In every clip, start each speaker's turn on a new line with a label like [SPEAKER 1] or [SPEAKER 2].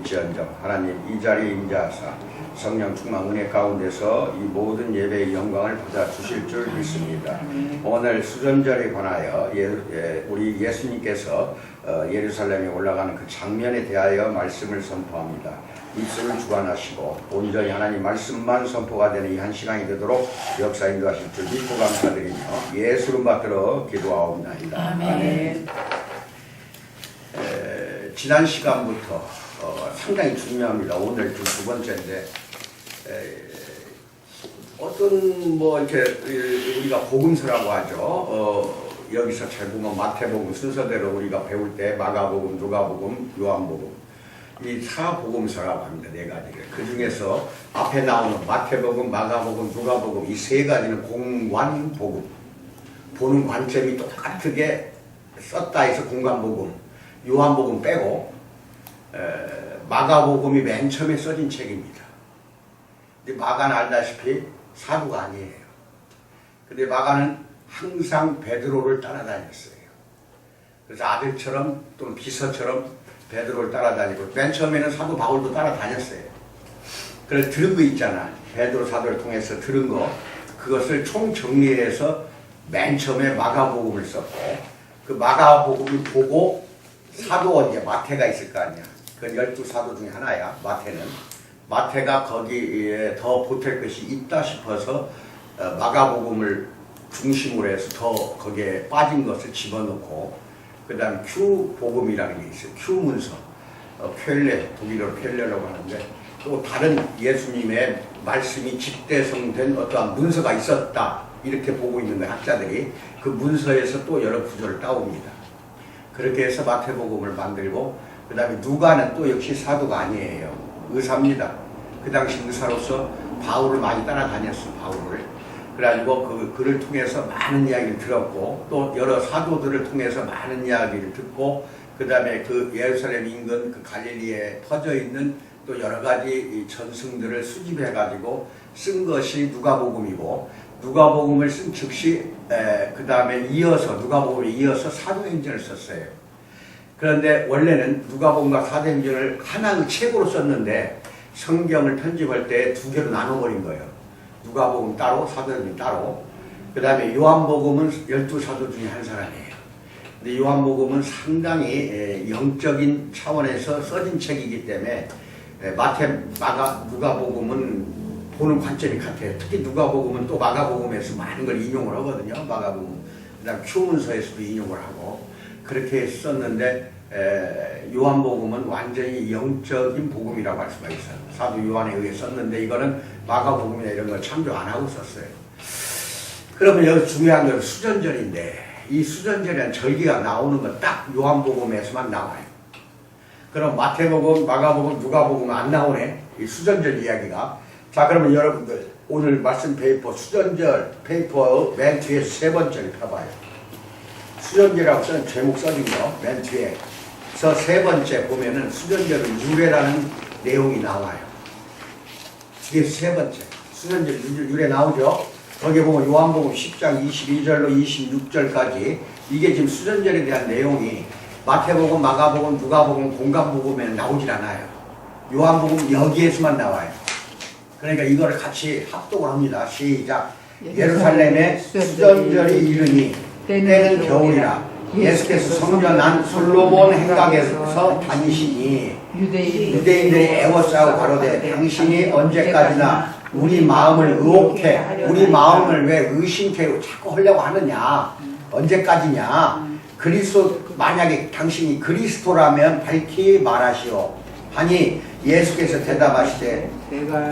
[SPEAKER 1] 있지언정 하나님 이 자리에 임재하사 성령 충만 은혜 가운데서 이 모든 예배의 영광을 받아 주실 줄 믿습니다. 오늘 수전절에 관하여 우리 예수님께서 예루살렘에 올라가는 그 장면에 대하여 말씀을 선포합니다. 입술을 주관하시고 온전히 하나님 말씀만 선포가 되는 이 한 시간이 되도록 역사 인도하실 줄 믿고 감사드리며 예수를 받들어 기도하옵나이다. 아멘. 지난 시간부터 상당히 중요합니다. 오늘 두 번째인데 어떤 이렇게 우리가 복음서라고 하죠. 여기서 잘 보면 마태복음 순서대로 우리가 배울 때 마가복음, 누가복음, 요한복음 이 사복음서라고 합니다. 네 가지를. 그 중에서 앞에 나오는 마태복음, 마가복음, 누가복음 이 세 가지는 공관복음. 보는 관점이 똑같게 썼다 해서 공관복음. 요한복음 빼고 마가복음이 맨 처음에 써진 책입니다. 근데 마가는 알다시피 사도가 아니에요. 근데 마가는 항상 베드로를 따라다녔어요. 그래서 아들처럼 또는 비서처럼 베드로를 따라다니고 맨 처음에는 사도 바울도 따라다녔어요. 그래서 들은 거 있잖아. 베드로 사도를 통해서 들은 거 그것을 총정리해서 맨 처음에 마가복음을 썼고 그 마가복음을 보고 사도 어디에 마태가 있을 거 아니야. 그 12사도 중에 하나야. 마태가 거기에 더 보탤 것이 있다 싶어서 마가복음을 중심으로 해서 더 거기에 빠진 것을 집어넣고 그 다음 큐복음이라는 게 있어요. 큐문서. 퀼레, 독일어로 퀼레라고 하는데 또 다른 예수님의 말씀이 집대성된 어떠한 문서가 있었다. 이렇게 보고 있는 거예요. 학자들이. 그 문서에서 또 여러 구조를 따옵니다. 그렇게 해서 마태복음을 만들고 그 다음에 누가는 또 역시 사도가 아니에요. 의사입니다. 그 당시 의사로서 바울을 많이 따라다녔어. 바울을. 그래가지고 그 글을 통해서 많은 이야기를 들었고 또 여러 사도들을 통해서 많은 이야기를 듣고 그 다음에 그 예루살렘 인근 그 갈릴리에 퍼져 있는 또 여러 가지 전승들을 수집해가지고 쓴 것이 누가복음이고 누가복음을 쓴 즉시 그 다음에 누가복음에 이어서 사도행전을 썼어요. 그런데 원래는 누가복음과 사도행전을 하나의 책으로 썼는데 성경을 편집할 때 두 개로 나눠버린 거예요. 누가복음 따로 사도행전 따로. 그 다음에 요한복음은 12사도 중에 한 사람이에요. 근데 요한복음은 상당히 영적인 차원에서 써진 책이기 때문에 마태, 마가, 누가복음은 보는 관점이 같아요. 특히 누가복음은 또 마가복음에서 많은 걸 인용을 하거든요. 마가복음. 그 다음 큐문서에서도 인용을 하고 그렇게 썼는데 요한복음은 완전히 영적인 복음이라고 할 수가 있어요. 사도 요한에 의해 썼는데 이거는 마가복음이나 이런 걸 참조 안 하고 썼어요. 그러면 여기 중요한 건 수전절인데 이 수전절이라는 절기가 나오는 건 딱 요한복음에서만 나와요. 그럼 마태복음, 마가복음, 누가복음은 안 나오네. 이 수전절 이야기가. 자, 그러면 여러분들 오늘 말씀 페이퍼 수전절 페이퍼 맨 뒤에 세 번째를 펴봐요. 수전절이라고 쓰는 제목 써진 거 맨 뒤에서 세 번째 보면은 수전절은 유래라는 내용이 나와요. 뒤에 세 번째 수전절 유래 나오죠. 거기 보면 요한복음 10장 22절로 26절까지 이게 지금 수전절에 대한 내용이 마태복음, 마가복음, 누가복음, 공관복음에 나오질 않아요. 요한복음 여기에서만 나와요. 그러니까 이거를 같이 합독을 합니다. 시작. 예루살렘에 수전절이 이르니 때는 겨울이라 예수께서 성전한 솔로몬 행각에서 다니시니 유대인들이 애워싸고 가로되 당신이 언제까지나 우리 마음을 의혹해 우리 마음을 왜 의심케 자꾸 하려고 하느냐 언제까지냐 그리스도 만약에 당신이 그리스도라면 밝히 말하시오 하니 예수께서 대답하시되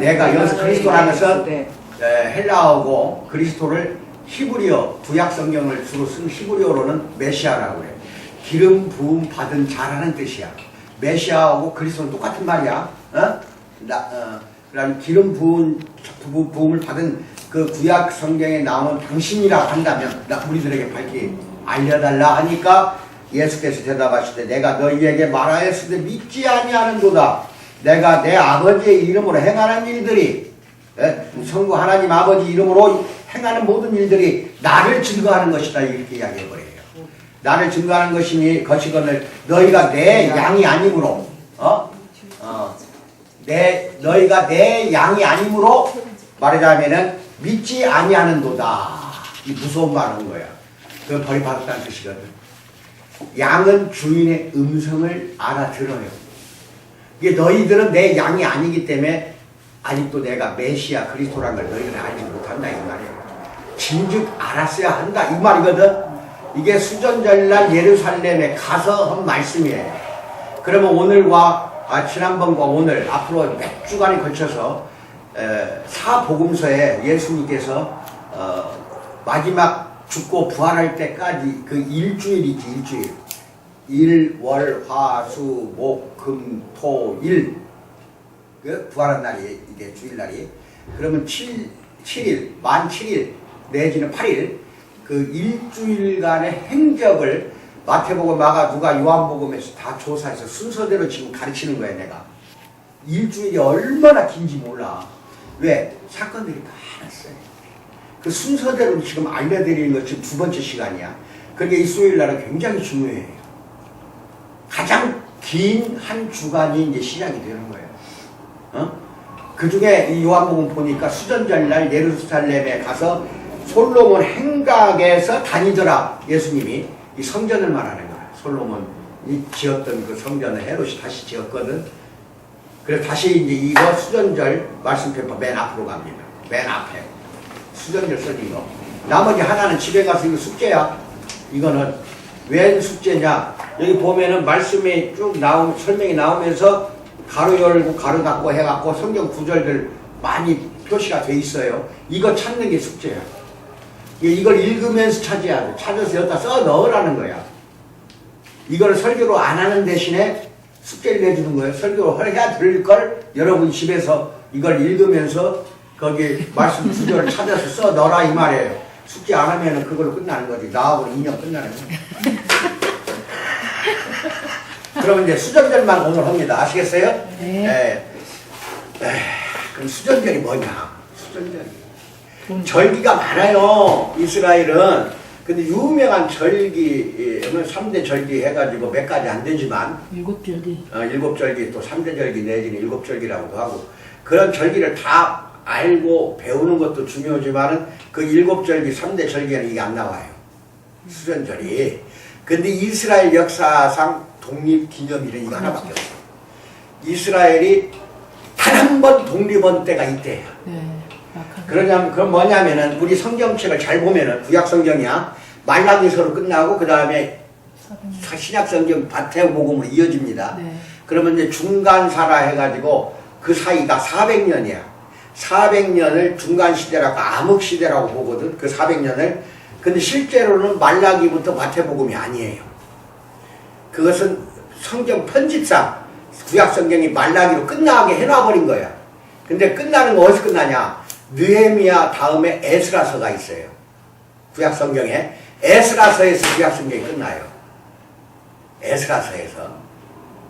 [SPEAKER 1] 내가 여기서 그리스도라는 것은 헬라어고 그리스도를 히브리어 구약 성경을 주로 쓴 히브리어로는 메시아라고 그래요. 기름 부음 받은 자라는 뜻이야. 메시아하고 그리스도는 똑같은 말이야. 그다음 기름 부음을 받은 그 구약 성경에 나오는 당신이라고 한다면 우리들에게 밝히 알려달라 하니까 예수께서 대답하시되 내가 너희에게 말하였으되 믿지 아니하는도다. 내가 내 아버지의 이름으로 행하는 일들이 성부 하나님 아버지 이름으로 행하는 모든 일들이 나를 증거하는 것이다 이렇게 이야기해버려요. 나를 증거하는 것이거늘 너희가 내 양이 아니므로 너희가 내 양이 아니므로 말하자면은 믿지 아니하는도다. 이 무서운 말한 거야. 그건 버림받았다는 뜻이거든. 양은 주인의 음성을 알아들어요. 이게 너희들은 내 양이 아니기 때문에 아직도 내가 메시아 그리스도라는 걸 너희들은 알지 못한다 이 말이에요. 진즉 알았어야 한다 이 말이거든. 이게 수전절날 예루살렘에 가서 한 말씀이에요. 그러면 오늘과 지난번과 오늘 앞으로 몇 주간에 걸쳐서 사복음서에 예수님께서 마지막 죽고 부활할 때까지 그 일주일이지 일주일 일, 월, 화, 수, 목, 금, 토, 일 그 부활한 날이 이게 주일날이 그러면 7일 만 7일 내지는 8일 그 일주일간의 행적을 마태복음, 마가, 누가, 요한복음에서 다 조사해서 순서대로 지금 가르치는 거야 내가. 일주일이 얼마나 긴지 몰라. 왜? 사건들이 많았어요. 그 순서대로 지금 알려드리는 것 지금 두 번째 시간이야. 그러니까 이 수요일날은 굉장히 중요해요. 가장 긴 한 주간이 이제 시작이 되는 거예요. 그 중에 이 요한복음 보니까 수전절날 예루살렘에 가서 솔로몬 행각에서 다니더라. 예수님이 이 성전을 말하는 거야. 솔로몬이 지었던 그 성전을 헤롯이 다시 지었거든. 그래서 다시 이제 이거 수전절 말씀페이퍼 맨 앞으로 갑니다. 맨 앞에 수전절 써진 거. 나머지 하나는 집에 가서 이거 숙제야. 이거는 웬 숙제냐? 여기 보면은 말씀이 쭉 설명이 나오면서 가로 열고 가로 닫고 해갖고 성경 구절들 많이 표시가 돼 있어요. 이거 찾는 게 숙제야. 이걸 읽으면서 찾아야 돼. 찾아서 여기다 써 넣으라는 거야. 이걸 설교로 안 하는 대신에 숙제를 내주는 거예요. 설교로 해야 될 걸 여러분 집에서 이걸 읽으면서 거기 말씀 구절을 찾아서 써 넣어라 이 말이에요. 숙제 안 하면은 그걸로 끝나는 거지. 나하고 2년 끝나는 거야. 그러면 이제 수전절만 오늘 합니다. 아시겠어요? 네. 그럼 수전절이 뭐냐? 수전절이. 절기가 많아요. 이스라엘은. 근데 유명한 절기는 3대 절기 해가지고 몇 가지 안 되지만
[SPEAKER 2] 7절기.
[SPEAKER 1] 7절기 또 3대 절기 내지는 7절기라고도 하고 그런 절기를 다 알고 배우는 것도 중요하지만은 그 7절기 3대 절기는 이게 안 나와요. 수전절이. 근데 이스라엘 역사상 독립기념일은 이거 하나밖에 없어. 이스라엘이 단 한 번 독립한 때가 이때예요. 그럼 뭐냐면은 우리 성경책을 잘 보면은 구약 성경이야. 말라기서로 끝나고 그 다음에 신약 성경 마태복음으로 이어집니다.
[SPEAKER 2] 네.
[SPEAKER 1] 그러면 이제 중간사라 해가지고 그 사이가 400년이야. 400년을 중간시대라고 암흑시대라고 보거든. 그 400년을. 근데 실제로는 말라기부터 마태복음이 아니에요. 그것은 성경 편집상 구약 성경이 말라기로 끝나게 해놔버린 거야. 근데 끝나는 거 어디서 끝나냐? 느헤미야 다음에 에스라서가 있어요. 구약 성경에 에스라서에서 구약 성경이 끝나요. 에스라서에서.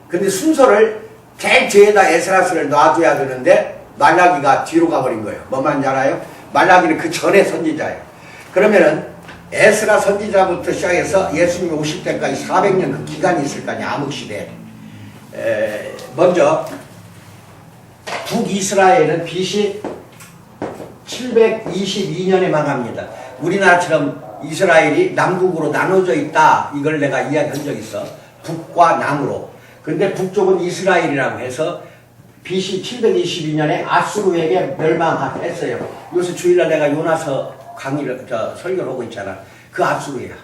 [SPEAKER 1] 근데 순서를 제일 뒤에다 에스라서를 놔줘야 되는데 말라기가 뒤로 가버린 거예요. 뭔 말인지 알아요? 말라기는 그 전에 선지자예요. 그러면은 에스라 선지자부터 시작해서 예수님이 오실 때까지 400년 그 기간이 있을 거 아니야. 암흑시대. 먼저 북이스라엘은 BC 722년에 망합니다. 우리나라처럼 이스라엘이 남북으로 나눠져 있다. 이걸 내가 이야기한 적 있어. 북과 남으로. 근데 북쪽은 이스라엘이라고 해서 BC 722년에 아수르에게 멸망했어요. 요새 주일날 내가 요나서 강의를 설교를 하고 있잖아. 그 아수르야.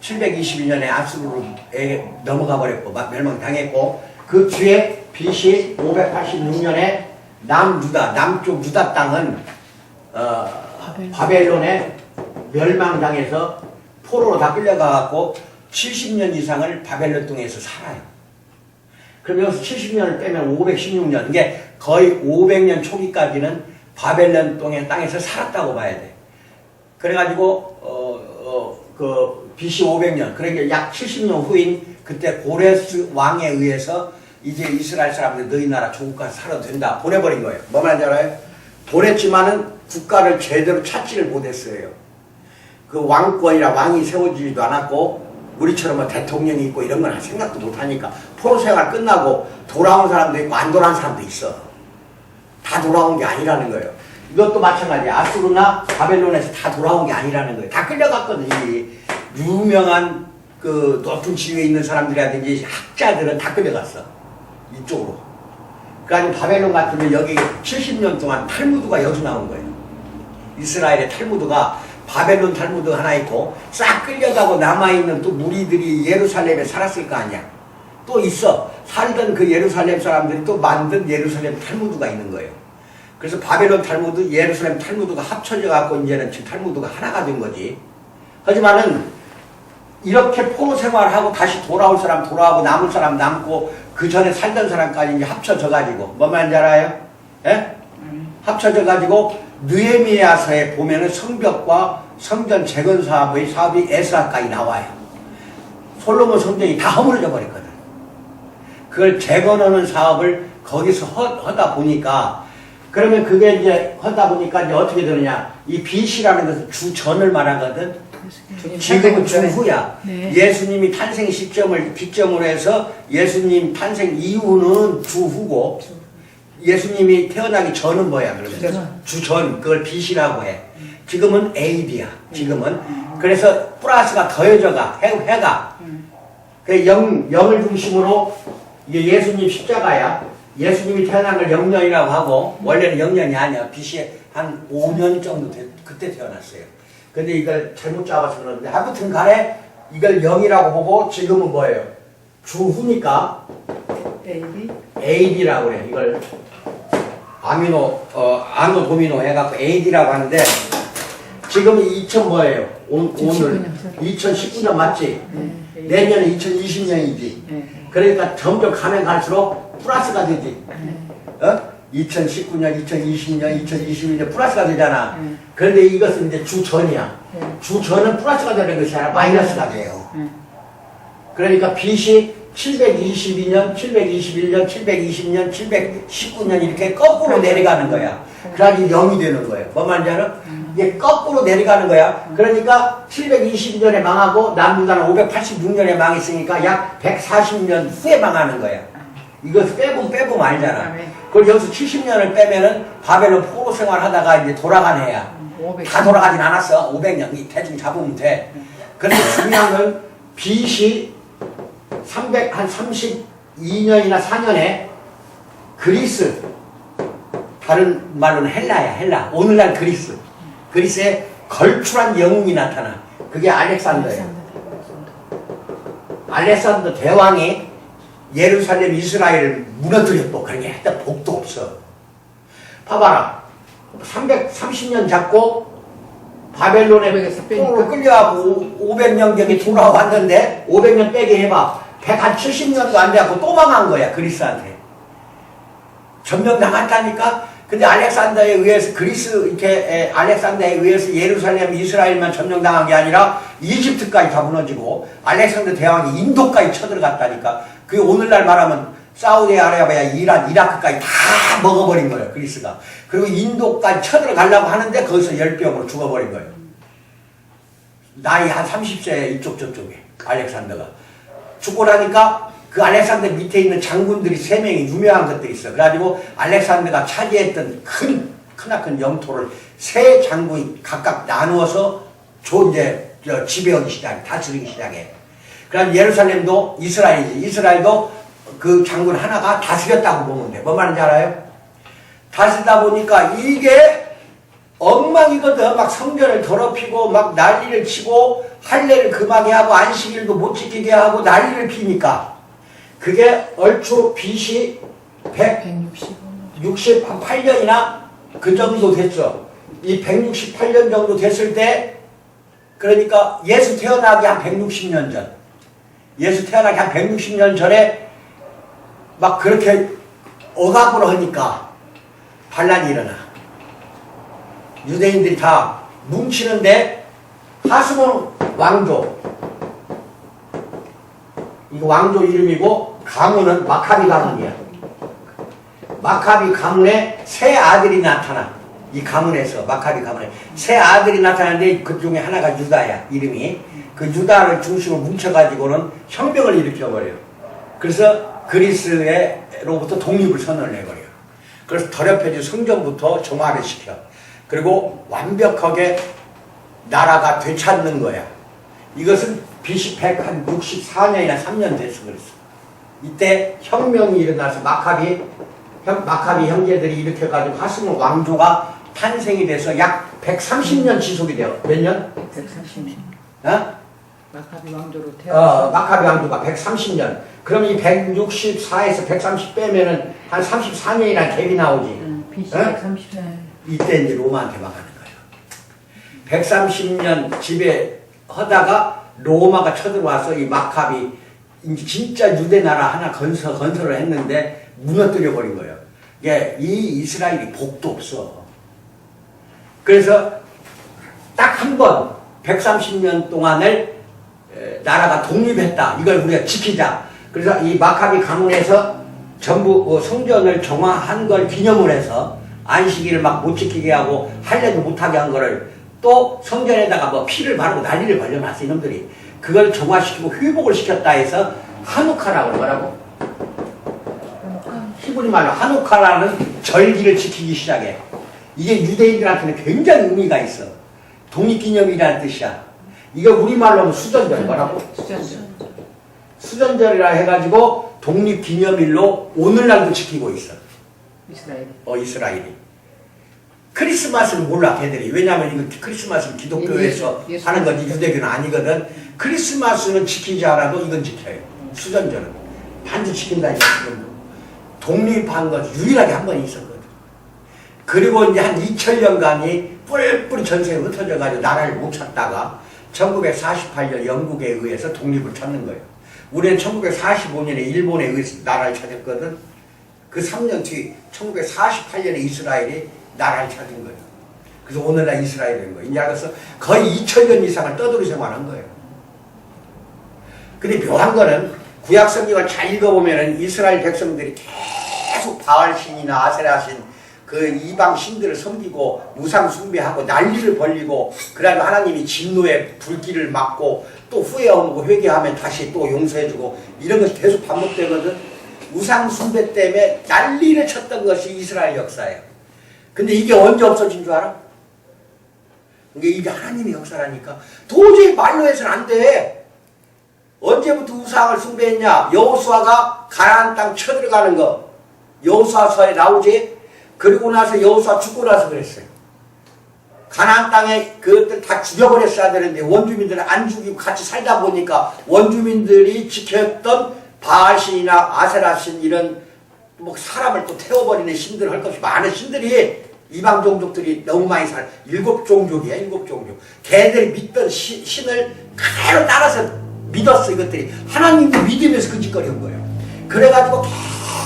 [SPEAKER 1] 722년에 아수르에 넘어가 버렸고 멸망당했고 그 뒤에 BC 586년에 남쪽 유다 땅은 바벨론에 멸망당해서 포로로 다 끌려가갖고 70년 이상을 바벨론 땅에서 살아요. 그럼 여기서 70년을 빼면 516년, 이게 거의 500년 초기까지는 바벨론 땅에서 살았다고 봐야 돼. 그래가지고 그 BC 500년, 그러니까 약 70년 후인 그때 고레스 왕에 의해서 이제 이스라엘 사람들 너희 나라 조국 가서 살아도 된다 보내버린 거예요. 뭐 말인지 알아요? 보냈지만은 국가를 제대로 찾지를 못했어요. 그 왕권이라 왕이 세워지지도 않았고 우리처럼 뭐 대통령이 있고 이런 건 생각도 못하니까 포로 생활 끝나고 돌아온 사람도 있고 안 돌아온 사람도 있어. 다 돌아온 게 아니라는 거예요. 이것도 마찬가지야. 아수르나 바벨론에서 다 돌아온 게 아니라는 거예요. 다 끌려갔거든. 이 유명한 그 높은 지위에 있는 사람들이라든지 학자들은 다 끌려갔어. 이쪽으로. 그러니까 바벨론 같은 데 여기 70년 동안 탈무드가 여수 나온 거예요. 이스라엘의 탈무드가 바벨론 탈무드 하나 있고 싹 끌려가고 남아있는 또 무리들이 예루살렘에 살았을 거 아니야. 또 있어. 살던 그 예루살렘 사람들이 또 만든 예루살렘 탈무드가 있는 거예요. 그래서 바벨론 탈무드, 예루살렘 탈무드가 합쳐져 갖고 이제는 지금 탈무드가 하나가 된 거지. 하지만은 이렇게 포로 생활하고 다시 돌아올 사람 돌아오고 남을 사람 남고 그 전에 살던 사람까지 이제 합쳐져 가지고 뭔 말인지 알아요? 예? 합쳐져 가지고 느헤미야서에 보면은 성벽과 성전 재건 사업이 에스라까지 나와요. 솔로몬 성전이 다 허물어져 버렸거든. 그걸 재건하는 사업을 거기서 하다 보니까 그러면 그게 이제 하다 보니까 이제 어떻게 되느냐? 이 BC라는 것은 주전을 말하거든. 지금은 주후야.
[SPEAKER 2] 네.
[SPEAKER 1] 예수님이 탄생 시점을 기점으로 해서 예수님 탄생 이후는 주후고 예수님이 태어나기 전은 뭐야? 그러면 주전. 그걸 BC라고 해. 지금은 AD야. 지금은. 그래서 플러스가 더해져가. 해가. 그 영을 중심으로 이게 예수님 십자가야. 예수님이 태어난 걸 영년이라고 하고 원래는 영년이 아니야. BC 한 5년 정도 그때 태어났어요. 근데 이걸 잘못 잡아서 그러는데 아무튼 간에 이걸 0이라고 보고 지금은 뭐예요? 주후니까 AD라고 그래. 이걸 아노 도미노 해갖고 AD라고 하는데 지금은 2000 뭐예요? 오늘 2019년 맞지? 내년은 2020년이지. 그러니까 점점 가면 갈수록 플러스가 되지. 2019년, 2020년, 2021년 플러스가 되잖아. 그런데 이것은 이제 주전이야. 주전은 플러스가 되는 것이 아니라 마이너스가 돼요. 그러니까 BC 722년, 721년, 720년, 719년 이렇게 거꾸로 내려가는 거야. 그래야지 0이 되는 거예요. 뭔 말인지 알아? 이게 거꾸로 내려가는 거야. 그러니까 722년에 망하고 남유다는 586년에 망했으니까 약 140년 후에 망하는 거야. 이거 빼고 말잖아. 그걸 여기서 70년을 빼면은 바벨론 포로 생활 하다가 이제 돌아간 해야. 다 돌아가진 않았어. 500년 대충 잡으면 돼. 그런데 중요한 건 BC 332년이나 4년에 그리스, 다른 말로는 헬라야. 헬라. 오늘날 그리스에 걸출한 영웅이 나타나. 그게 알렉산더예요. 알렉산더 대왕이 예루살렘 이스라엘을 무너뜨렸고 그런 게 했다 복도 없어. 봐봐라. 330년 잡고 바벨론에 포로로 끌려가고 500년경에 돌아왔는데 500년 빼게 해봐. 170년도 안 돼갖고 또 망한 거야. 그리스한테. 점령당했다니까. 근데 알렉산더에 의해서 알렉산더에 의해서 예루살렘 이스라엘만 점령당한 게 아니라 이집트까지 다 무너지고 알렉산더 대왕이 인도까지 쳐들어갔다니까. 그게 오늘날 말하면 사우디아라비아, 이란, 이라크까지 다 먹어버린 거예요. 그리스가. 그리고 인도까지 쳐들어가려고 하는데 거기서 열병으로 죽어버린 거예요. 나이 한 30세 이쪽 저쪽에 알렉산더가. 죽고 나니까 그 알렉산더 밑에 있는 장군들이 3명이 유명한 것들이 있어. 그래가지고 알렉산더가 차지했던 크나큰 영토를 3 장군이 각각 나누어서 지배하기 시작해. 다스리기 시작해. 그럼 예루살렘도 이스라엘이지. 이스라엘도 그 장군 하나가 다스렸다고 보면 돼. 뭔 말인지 알아요? 다스리다 보니까 이게 엉망이거든. 막 성전을 더럽히고 막 난리를 치고 할례를 금하게 하고 안식일도 못 지키게 하고 난리를 피니까 그게 얼추 BC 168년이나 그 정도 됐죠. 이 168년 정도 됐을 때 그러니까 예수 태어나기 한 160년 전. 예수 태어나기 한 160년 전에 막 그렇게 억압으로 하니까 반란이 일어나. 유대인들이 다 뭉치는데 하스몬 왕조, 이거 왕조 이름이고 가문은 마카비 가문이야. 마카비 가문에 세 아들이 나타나. 이 가문에서 마카비 가문에 세 아들이 나타나는데 그 중에 하나가 유다야. 이름이. 그 유다를 중심으로 뭉쳐가지고는 혁명을 일으켜버려요. 그래서 그리스로부터 독립을 선언을 해버려요. 그래서 더럽혀진 성전부터 정화를 시켜. 그리고 완벽하게 나라가 되찾는 거야. 이것은 BC 164년이나 3년 됐어 그랬어. 이때 혁명이 일어나서 마카비 형제들이 일으켜가지고 하스몬 왕조가 탄생이 돼서 약 130년 지속이 돼요. 몇 년?
[SPEAKER 2] 130년.
[SPEAKER 1] 어?
[SPEAKER 2] 마카비 왕조로 태어났어.
[SPEAKER 1] 마카비 왕조가 130년. 그럼 이 164에서 130 빼면은 한 34년이나 갭이 나오지.
[SPEAKER 2] BC 130년.
[SPEAKER 1] 이때 이제 로마한테 망하는 거예요. 130년 지배하다가 로마가 쳐들어와서 이 마카비 진짜 유대 나라 하나 건설을 했는데 무너뜨려 버린 거예요. 이 이스라엘이 복도 없어. 그래서 딱 한 번 130년 동안을 나라가 독립했다. 이걸 우리가 지키자. 그래서 이 마카비 가문에서 전부 성전을 정화한 걸 기념을 해서 안식일을 막 못 지키게 하고 할례도 못하게 한 거를 또 성전에다가 뭐 피를 바르고 난리를 벌려놨어 이놈들이. 그걸 정화시키고 회복을 시켰다 해서 하누카라고 뭐라고? 히브리 말로 하누카라는 절기를 지키기 시작해. 이게 유대인들한테는 굉장히 의미가 있어. 독립기념이라는 뜻이야. 이거 우리말로 하면 수전절 뭐라고? 수전절이라 해가지고 독립기념일로 오늘날도 지키고 있어. 이스라엘이. 크리스마스는 몰라 걔들이. 왜냐하면 이거 크리스마스는 기독교에서 하는 거지 유대교는 아니거든. 크리스마스는 지키지 않아도 이건 지켜요. 수전절은 반드시 지킨다니까. 독립한 것 유일하게 한 번 있었거든. 그리고 이제 한 2000년간이 뿔뿔이 전세에 흩어져가지고 나라를 못 찾다가 1948년 영국에 의해서 독립을 찾는 거예요. 우리는 1945년에 일본에 의해서 나라를 찾았거든. 그 3년 뒤 1948년에 이스라엘이 나라를 찾은 거예요. 그래서 오늘날 이스라엘이 된 거예요. 이제 그래서 거의 2000년 이상을 떠돌이 생활한 거예요. 근데 묘한 거는 구약 성경을 잘 읽어보면은 이스라엘 백성들이 계속 바알신이나 아세라신 그 이방 신들을 섬기고 우상 숭배하고 난리를 벌리고 그래도 하나님이 진노의 불길을 막고 또 후회하고 회개하면 다시 또 용서해주고 이런 것이 계속 반복되거든. 우상 숭배 때문에 난리를 쳤던 것이 이스라엘 역사예요. 근데 이게 언제 없어진 줄 알아? 이게 하나님의 역사라니까. 도저히 말로 해서는 안 돼. 언제부터 우상을 숭배했냐? 여호수아가 가나안 땅 쳐들어가는 거 여호수아서에 나오지. 그리고 나서 여호수아 죽고 나서 그랬어요. 가나안 땅에 그것들 다 죽여버렸어야 되는데 원주민들은 안 죽이고 같이 살다 보니까 원주민들이 지켰던 바알신이나 아세라신 이런 뭐 사람을 또 태워버리는 신들 할 것이 많은 신들이 이방 종족들이 너무 많이 살 7종족이야 7종족. 걔들이 믿던 신을 그대로 따라서 믿었어. 이것들이 하나님도 믿으면서 그 짓거리 한 거예요. 그래가지고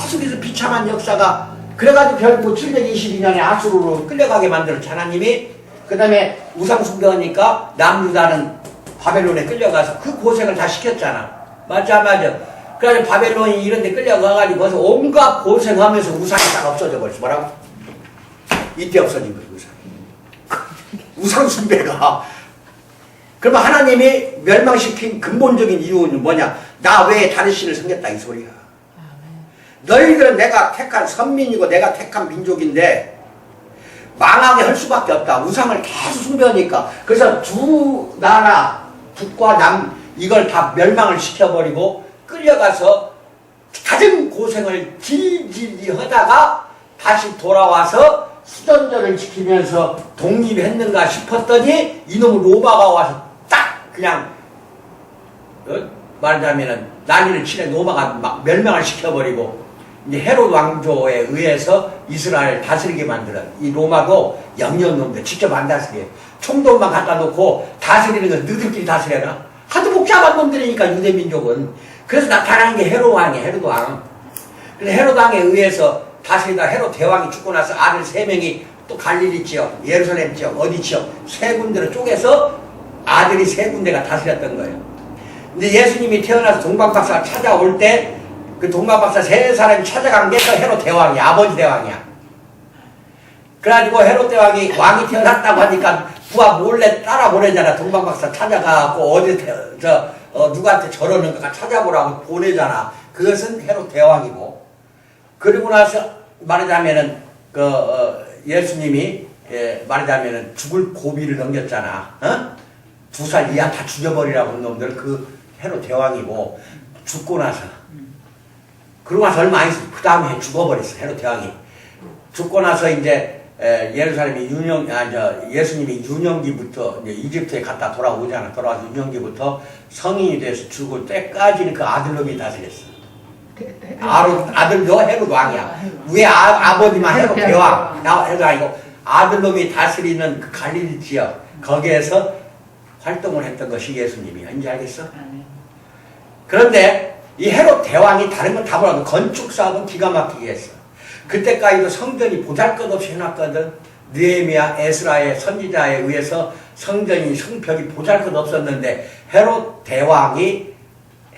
[SPEAKER 1] 계속해서 비참한 역사가 그래가지고 결국 722년에 아수르로 끌려가게 만들었죠 하나님이. 그 다음에 우상 숭배하니까 남유다는 바벨론에 끌려가서 그 고생을 다 시켰잖아. 맞아. 그래서 바벨론이 이런 데 끌려가가지고 거기서 온갖 고생하면서 우상이 딱 없어져 버렸어. 뭐라고? 이때 없어진 거예요 우상. 우상 숭배가. 그러면 하나님이 멸망시킨 근본적인 이유는 뭐냐? 나 외에 다른 신을 섬겼다 이 소리야. 너희들은 내가 택한 선민이고 내가 택한 민족인데 망하게 할 수밖에 없다. 우상을 계속 숭배하니까. 그래서 두 나라 북과 남 이걸 다 멸망을 시켜버리고 끌려가서 가장 고생을 길게 하다가 다시 돌아와서 수전절을 지키면서 독립했는가 싶었더니 이놈 로마가 와서 딱 그냥 말하자면은 난리를 치네. 로마가 막 멸망을 시켜버리고 이제 헤롯 왕조에 의해서 이스라엘 다스리게 만들어. 이 로마도 영영놈들 직접 안 다스려. 총독만 갖다 놓고 다스리는 건 너희들끼리 다스려라. 하도 복잡한 놈들이니까 유대민족은. 그래서 나타나는 게 헤롯 왕이야. 헤롯 왕. 그래서 헤롯 왕에 의해서 다스리다 헤롯 대왕이 죽고 나서 아들 3명이 또 갈릴리 지역, 예루살렘 지역, 어디 지역 3군데로 쪼개서 아들이 3군데가 다스렸던 거예요. 근데 예수님이 태어나서 동방박사 찾아올 때 그 동방박사 3사람이 찾아간 게 그 헤롯 대왕이야. 아버지 대왕이야. 그래가지고 헤롯 대왕이 왕이 태어났다고 하니까 부하 몰래 따라 보내잖아. 동방박사 찾아가고 어디 누구한테 저러는가 찾아보라고 보내잖아. 그것은 헤롯 대왕이고. 그리고 나서 말하자면은 예수님이 말하자면은 죽을 고비를 넘겼잖아. 어? 2살 이하 다 죽여버리라고 한 놈들 그 헤롯 대왕이고 죽고 나서 그러고 나서 얼마 안 있어. 그 다음에 죽어버렸어. 헤롯 대왕이. 죽고 나서 이제 예루살렘이 예수님이 유년기부터 이제 이집트에 갔다 돌아오잖아. 돌아와서 유년기부터 성인이 돼서 죽을 때까지는 그 아들놈이 다스렸어. 아들도 헤롯 왕이야. 왜 아버지만 헤롯 대왕? 헤롯 아니고 아들놈이 다스리는 그 갈릴리 지역 거기에서 활동을 했던 것이 예수님이야. 이제 알겠어? 그런데 이 헤롯 대왕이 다른 건 다 몰라도 건축 사업은 기가 막히게 했어. 그때까지도 성전이 보잘것없이 해놨거든. 느헤미야, 에스라의 선지자에 의해서 성전이 성벽이 보잘것없었는데 헤롯 대왕이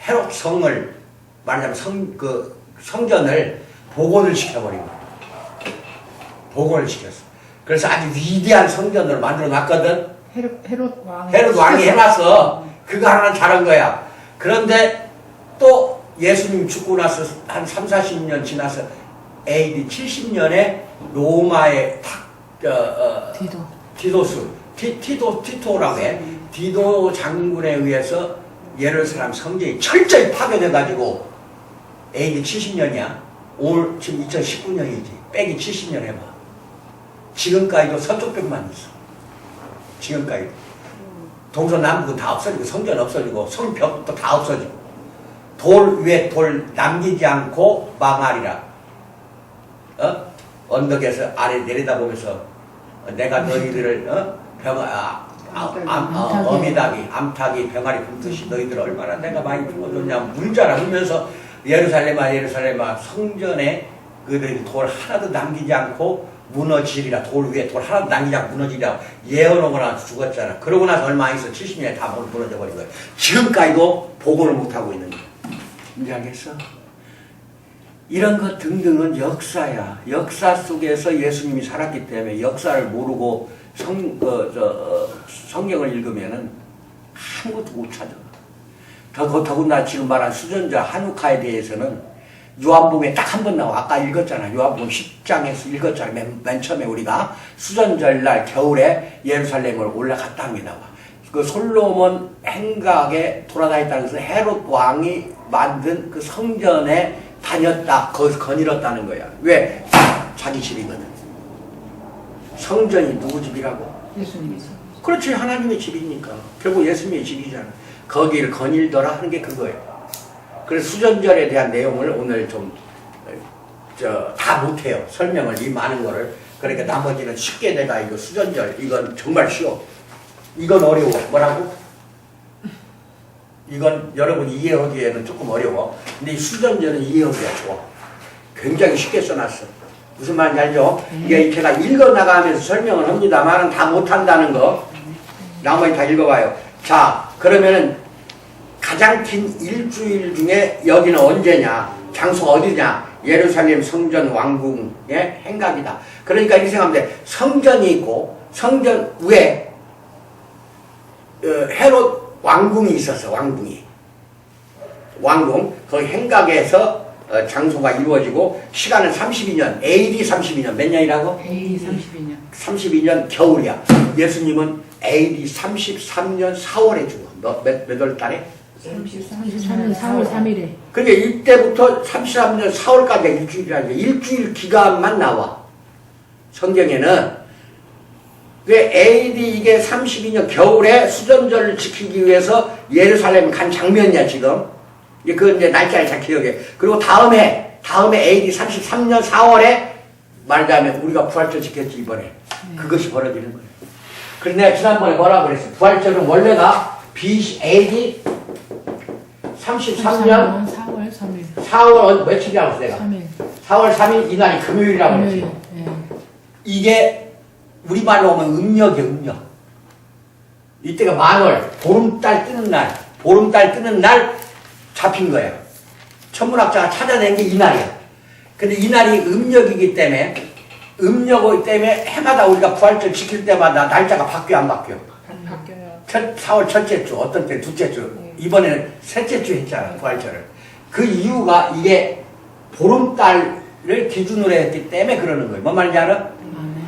[SPEAKER 1] 헤롯 성을 말하자면 성전을 복원을 시켜버린 거야. 복원을 시켰어. 그래서 아주 위대한 성전을 만들어 놨거든.
[SPEAKER 2] 헤롯
[SPEAKER 1] 왕이 해놨어. 그거 하나는 잘한 거야. 그런데 또 예수님 죽고 나서 한 3, 40년 지나서 AD 70년에 로마의 티토라고 해. 디도 장군에 의해서 예루살렘 성전이 철저히 파괴돼가지고 AD 70년이야. 지금 2019년이지. 빼기 70년 해봐. 지금까지도 서쪽 벽만 있어. 지금까지. 동서남북은 다 없어지고 성전 없어지고 성벽도 다 없어지고 돌 위에 돌 남기지 않고 망하리라. 언덕에서 아래 내려다보면서 내가 너희들을 암탉이 병아리 굶듯이 너희들 얼마나 내가 많이 품어줬냐 물자라 하면서 예루살렘아 성전에 그들이 돌 하나도 남기지 않고 무너지리라. 돌 위에 돌 하나도 남기지 않고 무너지리라 예언하고 나서 죽었잖아. 그러고 나서 얼마 안 있어 70년에 다 무너져 버린 거야. 지금까지도 복원을 못하고 있는 거야. 이제 알겠어? 이런 것 등등은 역사야. 역사 속에서 예수님이 살았기 때문에 역사를 모르고 성경을 읽으면은 아무것도 못 찾아. 더군다나 지금 말한 수전자 한우카에 대해서는 요한복음에 딱 한 번 나와. 아까 읽었잖아. 요한복음 10장에서 읽었잖아. 맨 처음에 우리가 수전절날 겨울에 예루살렘으로 올라갔다는 게 나와. 그 솔로몬 행각에 돌아다녔다는 것은 헤롯 왕이 만든 그 성전에 다녔다. 거기서 거닐었다는 거야. 왜? 자기 집이거든. 성전이 누구 집이라고?
[SPEAKER 2] 예수님이 집.
[SPEAKER 1] 그렇지. 하나님의 집이니까. 결국 예수님의 집이잖아. 거기를 거닐더라 하는 게 그거예요. 그래서 수전절에 대한 내용을 오늘 좀 다 못해요. 설명을 이 많은 거를. 그러니까 나머지는 쉽게 내가 이거 수전절 이건 정말 쉬워. 이건 어려워. 뭐라고? 이건 여러분이 이해하기에는 조금 어려워. 근데 이 수전절은 이해하기가 좋아. 굉장히 쉽게 써놨어. 무슨 말인지 알죠? 이게 제가 읽어나가면서 설명을 합니다만 다 못한다는 거. 나머지 다 읽어봐요. 자, 그러면은 가장 긴 일주일 중에 여기는 언제냐? 장소가 어디냐? 예루살렘 성전 왕궁의 행각이다. 그러니까 이렇게 생각하면 돼. 성전이 있고 성전 위에 헤롯 왕궁이 있었어. 왕궁. 거기 행각에서 장소가 이루어지고 시간은 32년. AD 32년. 몇 년이라고?
[SPEAKER 2] AD 32년.
[SPEAKER 1] 32년 겨울이야. 예수님은 AD 33년 4월에 죽어. 몇 월 달에?
[SPEAKER 2] 33년 4월 3일에.
[SPEAKER 1] 그러니까 이때부터 33년 4월까지 일주일이라는 게 일주일 기간만 나와. 성경에는. 그 AD 이게 32년 겨울에 수전절을 지키기 위해서 예루살렘 간 장면이야, 지금. 그 이제 날짜를 잘 기억해. 그리고 다음에 AD 33년 4월에 말하자면 우리가 부활절 지켰지, 이번에. 그것이 벌어지는 거예요. 그런데 내가 지난번에 뭐라고 그랬어? 부활절은 원래가 AD 33년
[SPEAKER 2] 4월 3일.
[SPEAKER 1] 4월 며칠이라고 했어, 내가?
[SPEAKER 2] 3일.
[SPEAKER 1] 4월 3일 이날이 금요일이라고 그랬지.
[SPEAKER 2] 네.
[SPEAKER 1] 이게 우리말로 하면 음력이에요, 음력. 이때가 만월, 보름달 뜨는 날 잡힌 거예요. 천문학자가 찾아낸 게 이날이야. 근데 이날이 음력이기 때문에 해마다 우리가 부활절 지킬 때마다 날짜가 바뀌어, 안 바뀌어?
[SPEAKER 2] 바뀌어요.
[SPEAKER 1] 4월 첫째 주, 어떤 때 둘째 주, 이번에는 셋째 주 했잖아, 부활절을. 그 이유가 이게 보름달 기준으로 했기 때문에 그러는 거예요. 뭔 말인지 알아?
[SPEAKER 2] 아,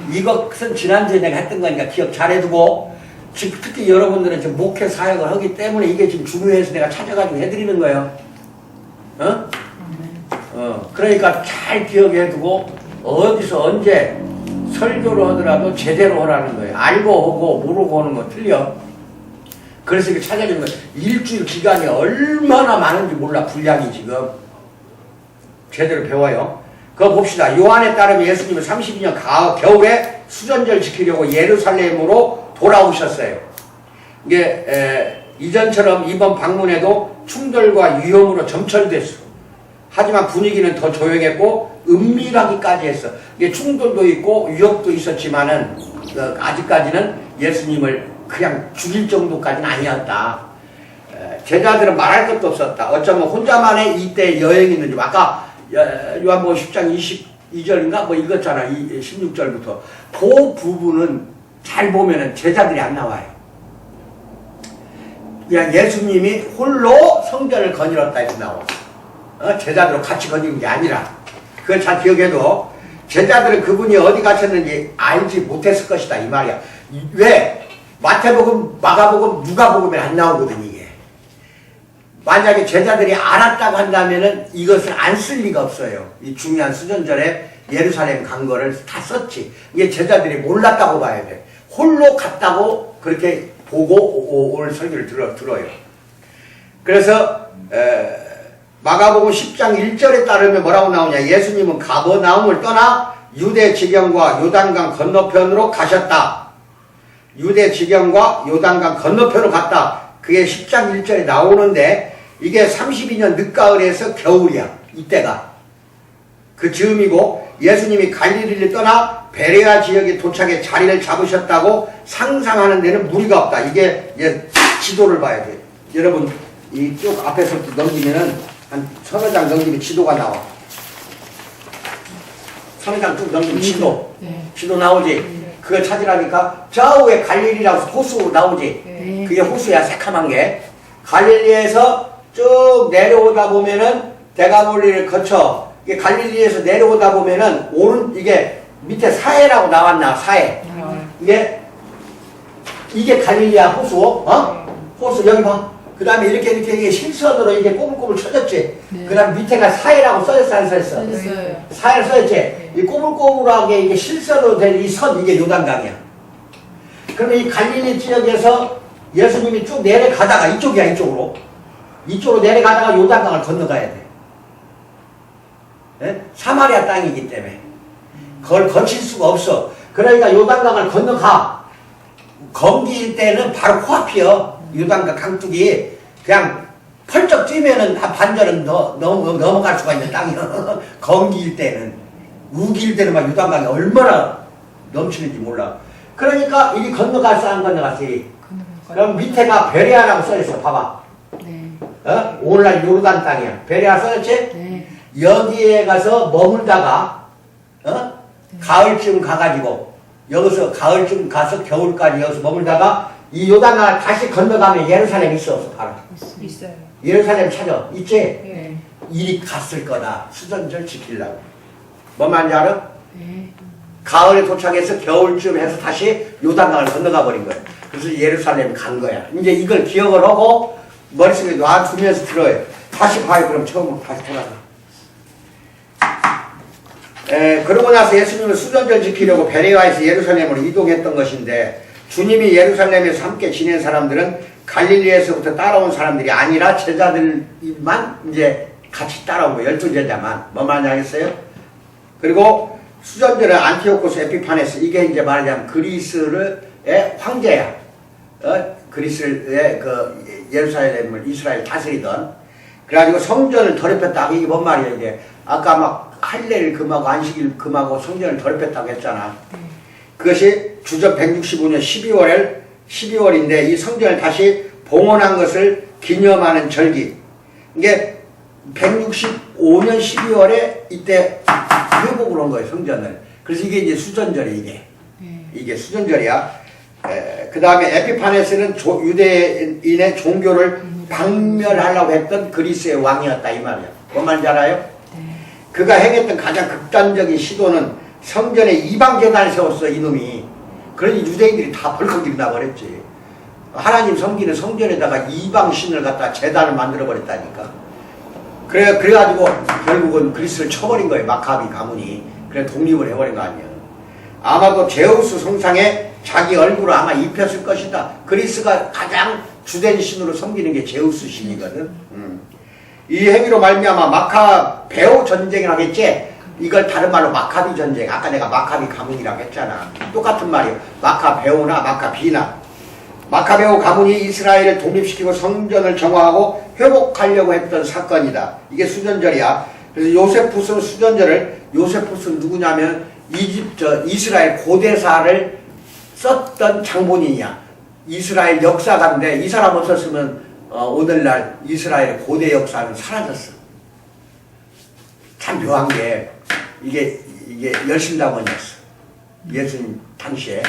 [SPEAKER 2] 네.
[SPEAKER 1] 이것은 지난주에 내가 했던 거니까 기억 잘 해두고, 지금 특히 여러분들은 지금 목회 사역을 하기 때문에 이게 지금 중요해서 내가 찾아가지고 해드리는 거예요. 어?
[SPEAKER 2] 아, 네.
[SPEAKER 1] 그러니까 잘 기억해두고, 어디서 언제 설교를 하더라도 제대로 하라는 거예요. 알고 오고 모르고 오는 거 틀려. 그래서 이렇게 찾아주는 거예요. 일주일 기간이 얼마나 많은지 몰라, 분량이 지금. 제대로 배워요. 그거 봅시다. 요한에 따르면 예수님은 32년 겨울에 수전절 지키려고 예루살렘으로 돌아오셨어요. 이게 이전처럼 이번 방문에도 충돌과 위험으로 점철됐어. 하지만 분위기는 더 조용했고 은밀하기까지 했어. 이게 충돌도 있고 위협도 있었지만은 아직까지는 예수님을 그냥 죽일 정도까지는 아니었다. 제자들은 말할 것도 없었다. 어쩌면 혼자만의 이때 여행이 있는지 아까 요한복음 10장 22절인가 뭐 읽었잖아. 16절부터 그 부분은 잘 보면은 제자들이 안 나와요. 그냥 예수님이 홀로 성전을 거닐었다 해서 나와. 제자들과 같이 거니는 게 아니라. 그걸 잘 기억해도 제자들은 그분이 어디 가셨는지 알지 못했을 것이다 이 말이야. 왜? 마태복음, 마가복음, 누가복음에 안 나오거든 이게. 만약에 제자들이 알았다고 한다면은 이것을 안 쓸 리가 없어요. 이 중요한 수전절에 예루살렘 간 거를 다 썼지. 이게 제자들이 몰랐다고 봐야 돼. 홀로 갔다고 그렇게 보고 오늘 설교를 들어요. 그래서 마가복음 10장 1절에 따르면 뭐라고 나오냐. 예수님은 가버나움을 떠나 유대 지경과 요단강 건너편으로 가셨다. 유대 지경과 요단강 건너편으로 갔다. 그게 10장 1절에 나오는데 이게 32년 늦가을에서 겨울이야. 이때가. 그 즈음이고 예수님이 갈릴리를 떠나 베레아 지역에 도착해 자리를 잡으셨다고 상상하는 데는 무리가 없다. 이게 지도를 봐야 돼. 여러분 이쪽 앞에서부터 넘기면은 한 서너 장 넘기면 지도가 나와. 서너 장 쭉 넘기면 지도.
[SPEAKER 2] 네.
[SPEAKER 1] 지도 나오지. 그걸 찾으라니까 좌우에 갈릴리라고 호수 나오지.
[SPEAKER 2] 네.
[SPEAKER 1] 그게 호수야 새카만 게. 갈릴리에서 쭉 내려오다 보면은 데가볼리를 거쳐 이게 갈릴리에서 내려오다 보면은 이게 밑에 사해라고 나왔나 사해. 이게 갈릴리아 호수. 호수 여기 봐. 그 다음에 이렇게 실선으로 이게 꼬불꼬불 쳐졌지.
[SPEAKER 2] 네.
[SPEAKER 1] 그 다음 밑에가 사해라고 써졌어 안 써졌어?
[SPEAKER 2] 써졌어요.
[SPEAKER 1] 사해를 써졌지. 이 꼬불꼬불하게 이게 실선으로 된 이 선 이게 요단강이야. 그러면 이 갈릴리 지역에서 예수님이 쭉 내려가다가 이쪽으로 내려가다가 요단강을 건너가야 돼. 네? 사마리아 땅이기 때문에 그걸 거칠 수가 없어. 그러니까 요단강을 건너가. 건기일 때는 바로 코앞이요. 요단강 강둑이 그냥 펄쩍 뛰면은 반절은 넘어갈 수가 있는 땅이요. 건기일 때는. 우기일 때는 막 요단강이 얼마나 넘치는지 몰라. 그러니까 이게 건너갔어 안 건너갔어? 그럼 밑에가 베레아라고 써있어. 봐봐.
[SPEAKER 2] 네.
[SPEAKER 1] 오늘날 요르단 땅이야. 베레아 써있지?
[SPEAKER 2] 네.
[SPEAKER 1] 여기에 가서 머물다가 가을쯤 가가지고 여기서 가을쯤 가서 겨울까지 여기서 머물다가 이 요단강을 다시 건너가면 예루살렘 있어 바로.
[SPEAKER 2] 있어요.
[SPEAKER 1] 예루살렘 찾아. 있지?
[SPEAKER 2] 네.
[SPEAKER 1] 이리 갔을 거다. 수전절 지키려고. 뭔 말인지 알아?
[SPEAKER 2] 네.
[SPEAKER 1] 가을에 도착해서 겨울쯤 해서 다시 요단강을 건너가 버린 거야. 그래서 예루살렘 간 거야. 이제 이걸 기억을 하고 머릿속에 놔두면서 들어요. 다시 봐요. 그럼 처음으로 다시 돌아가. 그러고 나서 예수님은 수전절 지키려고 베레아에서 예루살렘으로 이동했던 것인데 주님이 예루살렘에서 함께 지낸 사람들은 갈릴리에서부터 따라온 사람들이 아니라 제자들만 이제 같이 따라온 거예요. 12제자만. 뭐 말하겠어요? 그리고 수전절은 안티오코스 에피파네스 이게 이제 말하자면 그리스의 황제야. 그리스의 그 예루살렘을 이스라엘 다스리던. 그래가지고 성전을 더럽혔다. 이게 뭔 말이야 이게. 아까 막 할례를 금하고 안식일 금하고 성전을 더럽혔다고 했잖아. 그것이 주전 165년 12월인데 이 성전을 다시 봉헌한 것을 기념하는 절기. 이게 165년 12월에 이때 회복을 한 거예요, 성전을. 그래서 이게 이제 수전절이 이게. 이게 수전절이야. 그 다음에 에피파네스는 유대인의 종교를 박멸하려고 했던 그리스의 왕이었다 이 말이야. 뭔 말인지 알아요? 그가 행했던 가장 극단적인 시도는 성전에 이방 제단을 세웠어, 이놈이. 그러니 유대인들이 다 벌컥 일어나 버렸지. 하나님 섬기는 성전에다가 이방 신을 갖다 제단을 만들어 버렸다니까. 그래가지고 결국은 그리스를 쳐버린 거예요, 마카비 가문이. 그래 독립을 해버린 거 아니야. 아마도 제우스 성상에 자기 얼굴을 아마 입혔을 것이다. 그리스가 가장 주된 신으로 섬기는 게 제우스 신이거든. 이 행위로 말미암아 마카베오 전쟁이라고 했지. 이걸 다른 말로 마카비 전쟁. 아까 내가 마카비 가문이라고 했잖아. 똑같은 말이에요. 마카베오나 마카비나. 마카베오 가문이 이스라엘을 독립시키고 성전을 정화하고 회복하려고 했던 사건이다. 이게 수전절이야. 그래서 요세푸스 수전절을, 요세푸스는 누구냐면 이스라엘 고대사를 썼던 장본인이야. 이스라엘 역사가인데 이 사람 없었으면 오늘날 이스라엘 고대 역사는 사라졌어. 참 묘한 게 이게 열심당원이었어. 예수님 당시에.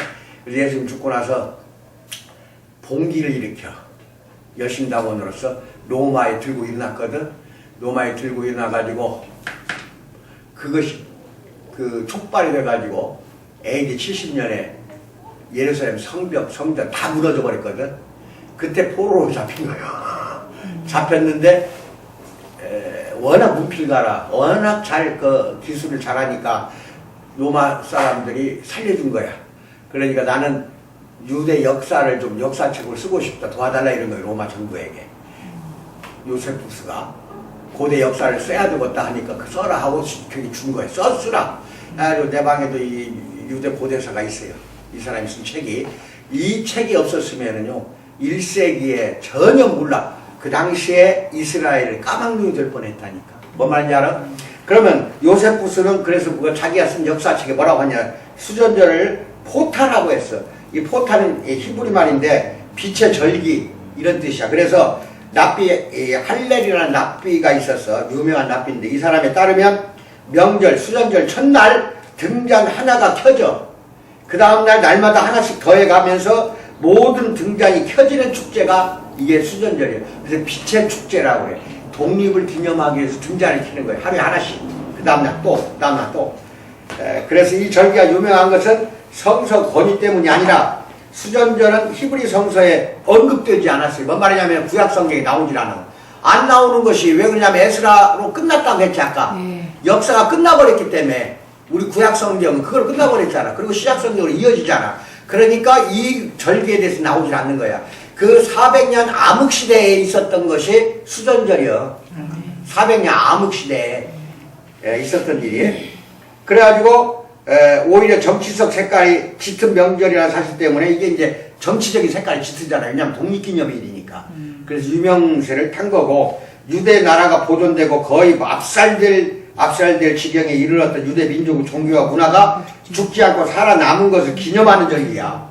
[SPEAKER 1] 그래서 예수님 죽고 나서 봉기를 일으켜 열심당원으로서 로마에 들고 일어났거든. 로마에 들고 일어나가지고 그것이 그 촉발이 돼가지고 AD 70년에 예루살렘 성전 다 무너져 버렸거든. 그때 포로로 잡힌 거예요. 잡혔는데 워낙 문필가라, 워낙 잘 그 기술을 잘하니까 로마 사람들이 살려준 거야. 그러니까 나는 유대 역사를 좀 역사책을 쓰고 싶다, 도와달라 이런 거예요, 로마 정부에게. 요세푸스가 고대 역사를 써야 되겠다 하니까 그 써라 하고 그게 준 거예요. 써쓰라. 내 방에도 이 유대 고대사가 있어요. 이 사람이 쓴 책이. 이 책이 없었으면은요 1세기에 전혀 몰라. 그 당시에 이스라엘을 까막눈이 될 뻔했다니까. 뭔 말인지 알아? 그러면 요세푸스는 그래서 자기가 쓴 역사책에 뭐라고 하냐, 수전절을 포타라고 했어. 이 포타는 히브리 말인데 빛의 절기 이런 뜻이야. 그래서 할렐이라는 납비가 있었어. 유명한 납비인데 이 사람에 따르면 명절, 수전절 첫날 등잔 하나가 켜져. 그 다음날 날마다 하나씩 더해가면서 모든 등잔이 켜지는 축제가 이게 수전절이에요. 그래서 빛의 축제라고 해. 독립을 기념하기 위해서 등잔을 켜는 거예요. 하루에 하나씩. 그 다음날 또, 그 다음날 또. 그래서 이 절기가 유명한 것은 성서 권위 때문이 아니라 수전절은 히브리 성서에 언급되지 않았어요. 뭔 말이냐면 구약 성경에 나오질 않아. 안 나오는 것이 왜 그러냐면 에스라로 끝났다고 했지 아까. 역사가 끝나버렸기 때문에 우리 구약 성경은 그걸 끝나버렸잖아. 그리고 시작 성경으로 이어지잖아. 그러니까 이 절기에 대해서 나오질 않는 거야. 그 400년 암흑시대에 있었던 것이 수전절이요. 400년 암흑시대에 있었던 일이. 그래가지고 오히려 정치적 색깔이 짙은 명절이라는 사실 때문에 이게 이제 정치적인 색깔이 짙으잖아요. 왜냐하면 독립기념일이니까. 그래서 유명세를 탄 거고, 유대 나라가 보존되고 거의 압살될 지경에 이르렀던 유대 민족의 종교와 문화가 죽지 않고 살아남은 것을 기념하는 절기야.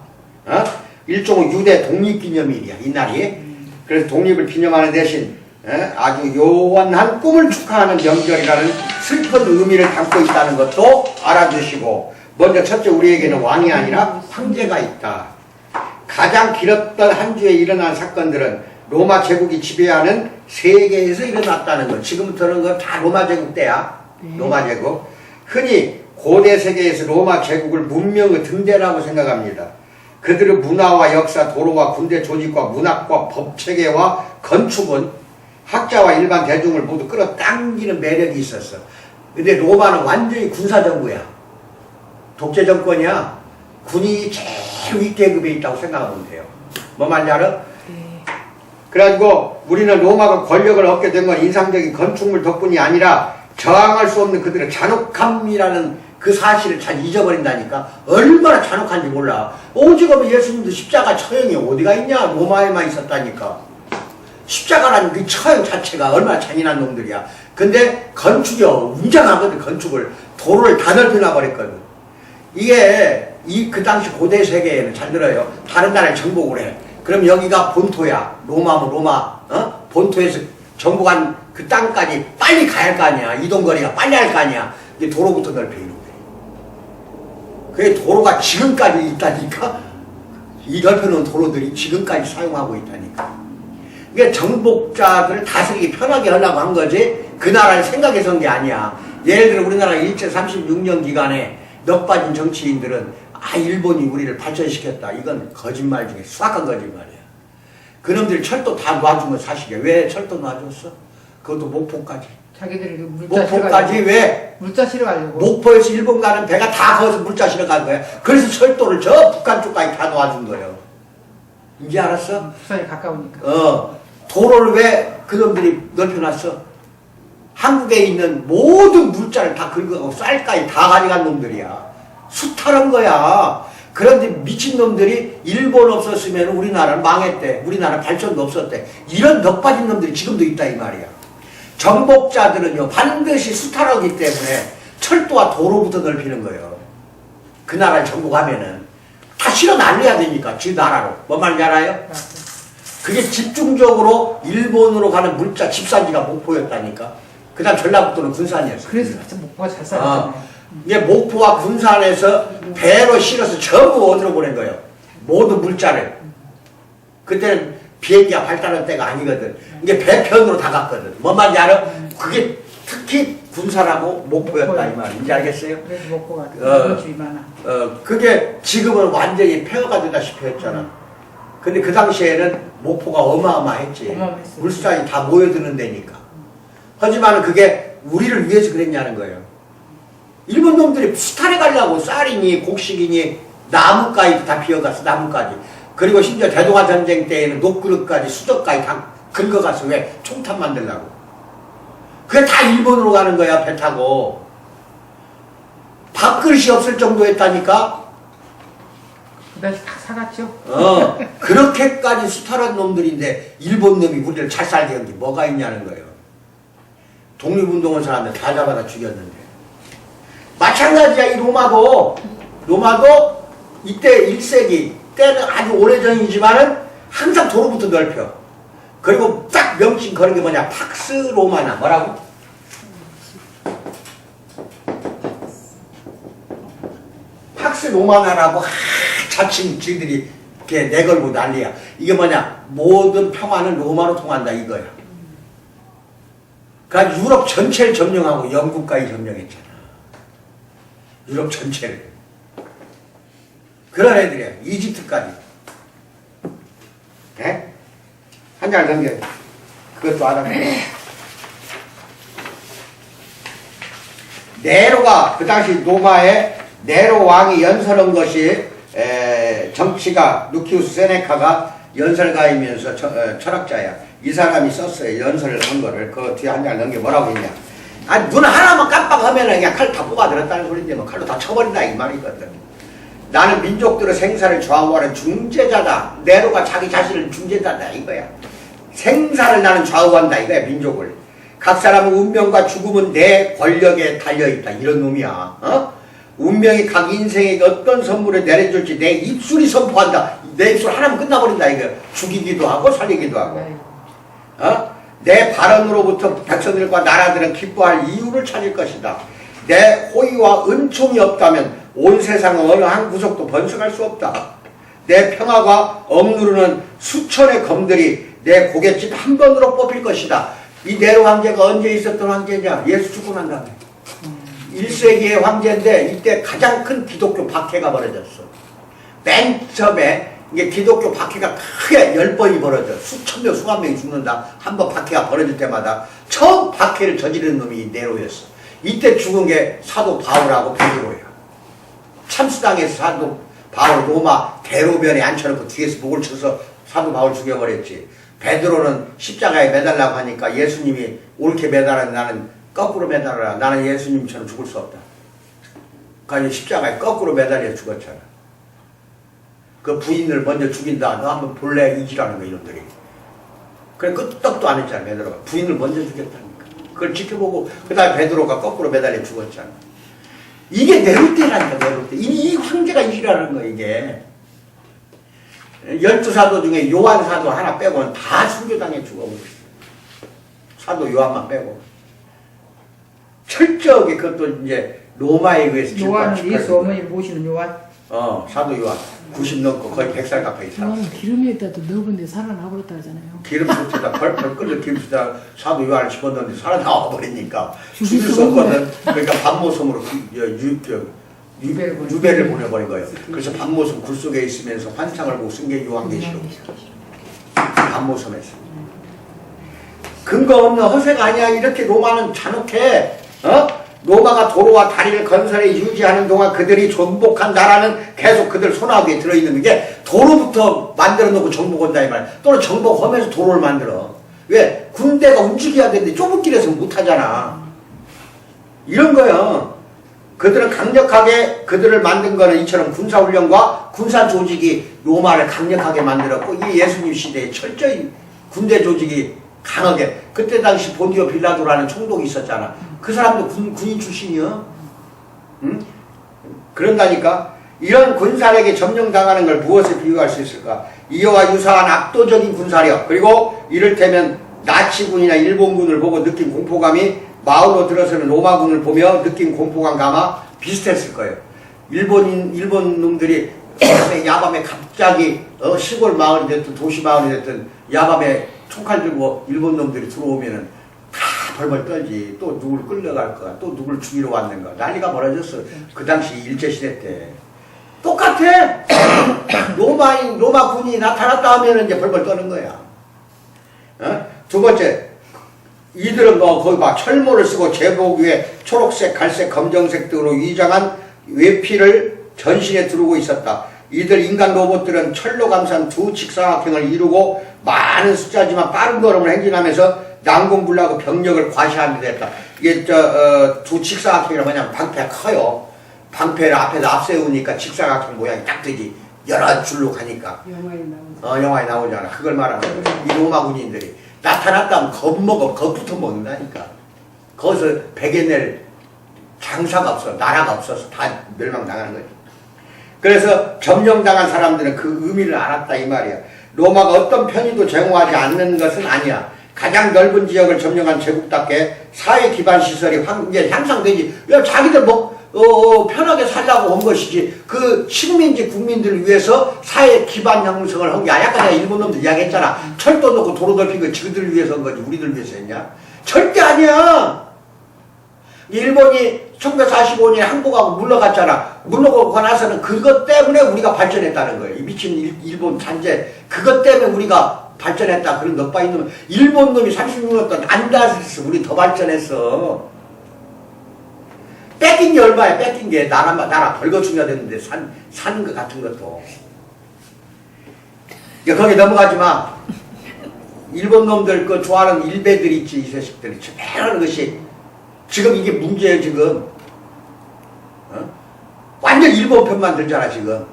[SPEAKER 1] 일종의 유대 독립기념일이야, 이날이. 그래서 독립을 기념하는 대신 아주 요원한 꿈을 축하하는 명절이라는 슬픈 의미를 담고 있다는 것도 알아두시고, 먼저 첫째, 우리에게는 왕이 아니라 황제가 있다. 가장 길었던 한 주에 일어난 사건들은 로마 제국이 지배하는 세계에서 일어났다는 것. 지금부터는 그 다 로마 제국 때야. 로마 제국. 흔히 고대 세계에서 로마 제국을 문명의 등대라고 생각합니다. 그들의 문화와 역사, 도로와 군대 조직과 문학과 법체계와 건축은 학자와 일반 대중을 모두 끌어당기는 매력이 있었어. 근데 로마는 완전히 군사정부야. 독재정권이야. 군이 제일 윗계급에 있다고 생각하면 돼요. 뭐 말인지 알아? 그래가지고 우리는 로마가 권력을 얻게 된 건 인상적인 건축물 덕분이 아니라 저항할 수 없는 그들의 잔혹함이라는 그 사실을 잘 잊어버린다니까. 얼마나 잔혹한지 몰라. 오직하면 예수님도 십자가 처형이 어디가 있냐? 로마에만 있었다니까. 십자가라는 그 처형 자체가 얼마나 잔인한 놈들이야. 근데 건축이요, 웅장하거든. 건축을 도로를 다 넓혀놔 버렸거든. 이게 그 당시 고대 세계에는, 잘 들어요, 다른 나라에 정복을 해. 그럼 여기가 본토야. 로마면 로마, 본토에서 정복한 그 땅까지 빨리 가야 할 거 아니야. 이동거리가 빨리 할 거 아니야. 이게 도로부터 넓혀놓은 거야. 그게 도로가 지금까지 있다니까. 이 넓혀놓은 도로들이 지금까지 사용하고 있다니까. 이게 정복자들을 다스리기 편하게 하려고 한 거지, 그 나라를 생각해서 한 게 아니야. 예를 들어 우리나라 일제 36년 기간에 넉 빠진 정치인들은 일본이 우리를 발전시켰다. 이건 거짓말 중에 수악한 거짓말이야. 그놈들이 철도 다 놔준 건 사실이야. 왜 철도 놔줬어? 그것도 목포까지.
[SPEAKER 2] 자기들이 물자
[SPEAKER 1] 목포까지 왜?
[SPEAKER 2] 물자 실어 가려고.
[SPEAKER 1] 목포에서 일본 가는 배가 다 거기서 물자 실어 간 거야. 그래서 철도를 저 북한 쪽까지 다 놔준 거예요. 이제 알았어?
[SPEAKER 2] 부산이 가까우니까.
[SPEAKER 1] 도로를 왜 그놈들이 넓혀놨어? 한국에 있는 모든 물자를 다 긁어가고 쌀까지 다 가져간 놈들이야. 수탈한 거야. 그런데 미친놈들이 일본 없었으면 우리나라는 망했대. 우리나라 발전도 없었대. 이런 넉 빠진 놈들이 지금도 있다 이 말이야. 정복자들은요 반드시 수탈하기 때문에 철도와 도로부터 넓히는 거예요. 그 나라를 정복하면은 다 실어 날려야 되니까 지 나라로. 뭔 말인지 알아요? 그게 집중적으로 일본으로 가는 물자 집산지가 목포였다니까. 그 다음 전라북도는 군산이었어.
[SPEAKER 2] 그래서 진짜 목포가 잘 살았잖아요.
[SPEAKER 1] 이게 목포와 군산에서 배로 실어서 전부 어디로 보낸 거예요? 모든 물자를. 그때는 비행기가 발달할 때가 아니거든. 이게 배편으로 다 갔거든. 뭔 말인지 알아? 그게 특히 군산하고 목포였다 이 말인지 알겠어요?
[SPEAKER 2] 그래서 목포가 그런 많아.
[SPEAKER 1] 그게 지금은 완전히 폐허가 되다시피 했잖아. 근데 그 당시에는 목포가 어마어마했지.
[SPEAKER 2] 어마어마했어요.
[SPEAKER 1] 물산이 다 모여드는 데니까. 하지만 그게 우리를 위해서 그랬냐는 거예요. 일본 놈들이 수탈해 가려고 쌀이니 곡식이니 나무까지 다 비어갔어. 나무까지. 그리고 심지어 대동아 전쟁 때에는 녹그릇까지 수저까지 다 긁어갔어. 왜? 총탄 만들려고. 그게 다 일본으로 가는 거야. 배 타고. 밥그릇이 없을 정도였다니까.
[SPEAKER 2] 그 당시 다 사갔죠.
[SPEAKER 1] 그렇게까지 수탈한 놈들인데 일본 놈이 우리를 잘 살게 한 게 뭐가 있냐는 거예요. 독립운동한 사람들 다 잡아다 죽였는데. 마찬가지야. 이 로마도 이때 1세기 때는 아주 오래전이지만은 항상 도로부터 넓혀. 그리고 딱 명칭 거는 게 뭐냐? 팍스 로마나. 뭐라고? 팍스 로마나라고 자칭 지들이 이렇게 내걸고 난리야. 이게 뭐냐? 모든 평화는 로마로 통한다 이거야. 그러니까 유럽 전체를 점령하고 영국까지 점령했잖아. 유럽 전체를. 그런 애들이야. 이집트까지. 네? 한 장 넘겨. 그것도 알아. 네로가 그 당시 로마에 네로 왕이 연설한 것이 정치가 누키우스 세네카가 연설가이면서 철학자야. 이 사람이 썼어요. 연설을 한 거를. 그 뒤에 한 장 넘겨 뭐라고 했냐. 눈 하나만 깜빡하면 그냥 칼 다 뽑아들었다는 소리인데 뭐 칼로 다 쳐버린다 이 말이거든. 나는 민족들의 생사를 좌우하는 중재자다. 네로가 자기 자신을 중재자다 이거야. 생사를 나는 좌우한다 이거야. 민족을. 각 사람의 운명과 죽음은 내 권력에 달려있다 이런 놈이야. 운명이 각 인생에게 어떤 선물을 내려줄지 내 입술이 선포한다. 내 입술 하나면 끝나버린다 이거. 죽이기도 하고 살리기도 하고. 내 발언으로부터 백성들과 나라들은 기뻐할 이유를 찾을 것이다. 내 호의와 은총이 없다면 온 세상의 어느 한 구석도 번성할 수 없다. 내 평화가 억누르는 수천의 검들이 내 고갯짓 한 번으로 뽑힐 것이다. 이 네로 황제가 언제 있었던 황제냐? 예수 죽고 난 다음에. 1세기의 황제인데 이때 가장 큰 기독교 박해가 벌어졌어. 맨 처음에 이게 기독교 박해가 크게 10번이 벌어져. 수천 명, 수만 명이 죽는다. 한 번 박해가 벌어질 때마다 처음 박해를 저지른 놈이 네로였어. 이때 죽은 게 사도 바울하고 베드로예요. 참수당에서 사도 바울 로마 대로변에 앉혀놓고 뒤에서 목을 쳐서 사도 바울 죽여버렸지. 베드로는 십자가에 매달라고 하니까 예수님이 옳게 매달아 나는 거꾸로 매달아라. 나는 예수님처럼 죽을 수 없다. 그러니까 십자가에 거꾸로 매달려 죽었잖아. 그 부인을 먼저 죽인다. 너 한번 볼래? 이지라는 거 이놈들이. 그래 끄떡도 안 했잖아. 베드로가. 부인을 먼저 죽였다니까. 그걸 지켜보고 그 다음에 베드로가 거꾸로 매달려 죽었잖아. 이게 네로 때라니까. 네로 때. 이 황제가 이지라는 거야 이게. 12사도 중에 요한 사도 하나 빼고는 다 순교당해 죽어버렸어. 사도 요한만 빼고. 철저하게 그것도 이제 로마에 의해서
[SPEAKER 2] 요한은 예수 어머니를 모시는 요한.
[SPEAKER 1] 사도 요한 90 넘고 거의 100살 가까이 살았어요.
[SPEAKER 3] 요한은 기름에다도 넣은 데 살아나 버렸다 하잖아요.
[SPEAKER 1] 기름 붓에다 펄펄 끓여 기름 붓에다 사도 요한을 집어넣는데 살아나와 버리니까
[SPEAKER 3] 죽일
[SPEAKER 1] 죽일 수
[SPEAKER 3] 수가
[SPEAKER 1] 없거든. 그러니까 밤모섬으로 유배를 보내버린 거예요. 그래서 밤모섬 굴 속에 있으면서 환상을 보고 쓴 게 요한계시록. 밤모섬에서. 근거 없는 허세가 아니야. 이렇게 로마는 잔혹해. 로마가 도로와 다리를 건설해 유지하는 동안 그들이 정복한 나라는 계속 그들 손아귀에 들어있는 게 도로부터 만들어 놓고 정복한다 이 말. 또는 정복하면서 도로를 만들어. 왜? 군대가 움직여야 되는데 좁은 길에서 못하잖아. 이런 거요. 그들은 강력하게 그들을 만든 거는 이처럼 군사훈련과 군사 조직이 로마를 강력하게 만들었고 이 예수님 시대에 철저히 군대 조직이 강하게. 그때 당시 본디오 빌라도라는 총독이 있었잖아. 그 사람도 군인 출신이요. 응? 그런다니까. 이런 군사력에 점령당하는 걸 무엇에 비유할 수 있을까? 이와 유사한 압도적인 군사력 그리고 이를테면 나치군이나 일본군을 보고 느낀 공포감이 마을로 들어서는 로마군을 보며 느낀 공포감 감아 비슷했을 거예요. 일본 놈들이 야밤에 갑자기 시골 마을이 됐든 도시 마을이 됐든 야밤에 총칼 들고 일본 놈들이 들어오면은 다 벌벌 떨지. 또 누굴 끌려갈 거야. 또 누굴 죽이러 왔는가. 난리가 벌어졌어. 그 당시 일제시대 때. 똑같아. 로마 군이 나타났다 하면은 이제 벌벌 떠는 거야. 두 번째, 이들은 거기 막 철모를 쓰고 제복 위에 초록색, 갈색, 검정색 등으로 위장한 외피를 전신에 두르고 있었다. 이들 인간 로봇들은 철로 감싼 두 직사각형을 이루고 많은 숫자지만 빠른 걸음을 행진하면서 난공불락하고 병력을 과시하는 데 했다. 이게 두 직사각형이라 뭐냐면 방패가 커요. 방패를 앞에다 앞세우니까 직사각형 모양이 딱 되지. 여러 줄로 가니까.
[SPEAKER 3] 영화에 나오죠.
[SPEAKER 1] 영화에 나오잖아. 그걸 말하는 거야. 이 로마 군인들이 나타났다 하면 겁먹어. 겁부터 먹는다니까. 거기서 베개낼 장사가 없어. 나라가 없어서 다 멸망당하는 거지. 그래서 점령당한 사람들은 그 의미를 알았다 이 말이야. 로마가 어떤 편의도 제공하지 않는 것은 아니야. 가장 넓은 지역을 점령한 제국답게 사회 기반 시설이 이제 향상되지. 야, 자기들 편하게 살라고 한 것이지. 그 식민지 국민들을 위해서 사회 기반 형성을 한 게 아니야. 아까 내가 일본 놈들 이야기했잖아. 철도 넣고 도로 넓힌 거 지그들 위해서 한 거지. 우리들 위해서 했냐? 절대 아니야. 일본이 1945년에 항복하고 물러갔잖아. 물러가고 나서는 그것 때문에 우리가 발전했다는 거예요. 이 미친 일본 잔재. 그것 때문에 우리가 발전했다. 그런 너빠 있는 일본 놈이 36년 동안 안 다스렸어. 우리 더 발전했어. 뺏긴 게 얼마야? 뺏긴 게 나라 벌거숭이가 됐는데 사는 것 같은 것도. 거기 넘어가지 마. 일본 놈들 그 좋아하는 일베들 있지. 이 자식들이 최대한 것이 지금 이게 문제예요. 지금 완전 일본 편만 들잖아 지금.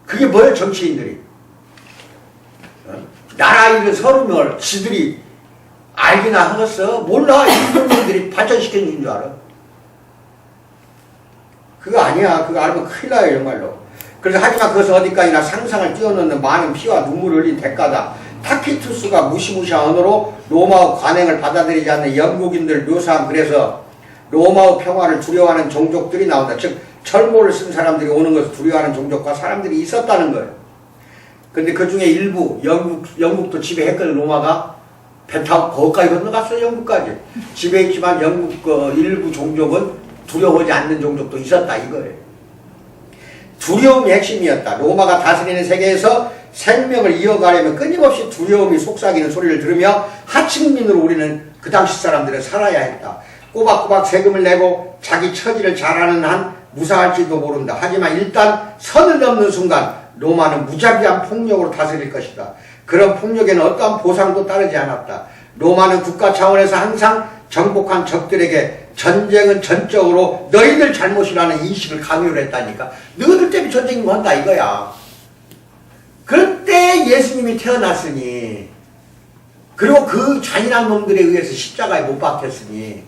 [SPEAKER 1] 그게 뭐예요? 정치인들이 나라 일을 서름을 지들이 알기나 하겠어? 몰라. 일본인들이 발전시켜준 줄 알아. 그거 아니야. 그거 알면 큰일 나요 정말로. 그래서 하지만 그것은 어디까지나 상상을 뛰어넘는 많은 피와 눈물을 흘린 대가다. 타키투스가 무시무시한 언어로 로마의 관행을 받아들이지 않는 영국인들 묘사한. 그래서 로마의 평화를 두려워하는 종족들이 나온다. 즉 철모를 쓴 사람들이 오는 것을 두려워하는 종족과 사람들이 있었다는 거예요. 근데 그 중에 일부 영국도 지배했거든. 로마가 배 타고 거기까지 건너갔어요. 영국까지 지배했지만 영국 그 일부 종족은 두려워하지 않는 종족도 있었다 이거예요. 두려움이 핵심이었다. 로마가 다스리는 세계에서 생명을 이어가려면 끊임없이 두려움이 속삭이는 소리를 들으며 하층민으로 우리는 그 당시 사람들은 살아야 했다. 꼬박꼬박 세금을 내고 자기 처지를 잘하는 한 무사할지도 모른다. 하지만 일단 선을 넘는 순간 로마는 무자비한 폭력으로 다스릴 것이다. 그런 폭력에는 어떠한 보상도 따르지 않았다. 로마는 국가 차원에서 항상 정복한 적들에게 전쟁은 전적으로 너희들 잘못이라는 인식을 강요를 했다니까. 너희들 때문에 전쟁이 한다 이거야. 그때 예수님이 태어났으니, 그리고 그 잔인한 놈들에 의해서 십자가에 못 박혔으니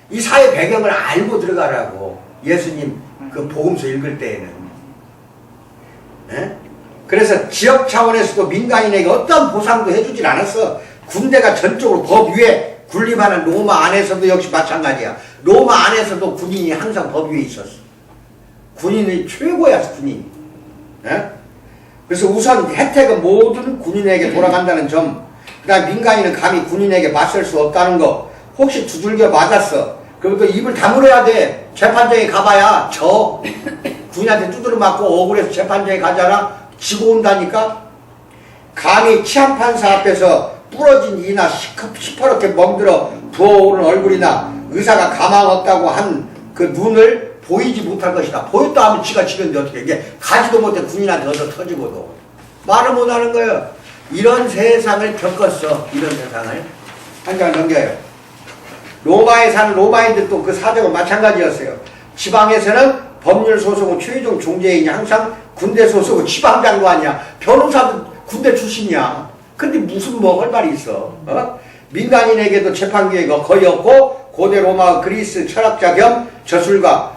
[SPEAKER 1] 이 사회 배경을 알고 들어가라고. 예수님 그 복음서 읽을 때에는. 에? 그래서 지역 차원에서도 민간인에게 어떤 보상도 해주질 않았어. 군대가 전적으로 법 위에 군림하는 로마 안에서도 역시 마찬가지야. 로마 안에서도 군인이 항상 법 위에 있었어. 군인이 최고야, 군인. 예? 그래서 우선 혜택은 모든 군인에게 돌아간다는 점, 그 다음 민간인은 감히 군인에게 맞설 수 없다는 거. 혹시 두들겨 맞았어. 그럼 또 입을 다물어야 돼. 재판장에 가봐야 저 군인한테 두드려 맞고 억울해서 재판장에 가잖아. 지고 온다니까. 감히 치안판사 앞에서 부러진 이나 시퍼렇게 멍들어 부어오른 얼굴이나 의사가 가망 없다고 한 그 눈을 보이지 못할 것이다. 보였다 하면 지가 지는데 어떻게 이게 가지도 못해 군인한테 얻어 터지고도 말을 못하는 거예요. 이런 세상을 겪었어. 이런 세상을. 한 장 넘겨요. 로마에 사는 로마인들도 그 사정은 마찬가지였어요. 지방에서는 법률 소속은 최종 중재인이 항상 군대 소속은 지방장관이야. 변호사도 군대 출신이야. 근데 무슨 뭐 할 말이 있어. 민간인에게도 재판 기회가 거의 없고 고대 로마 그리스 철학자 겸 저술가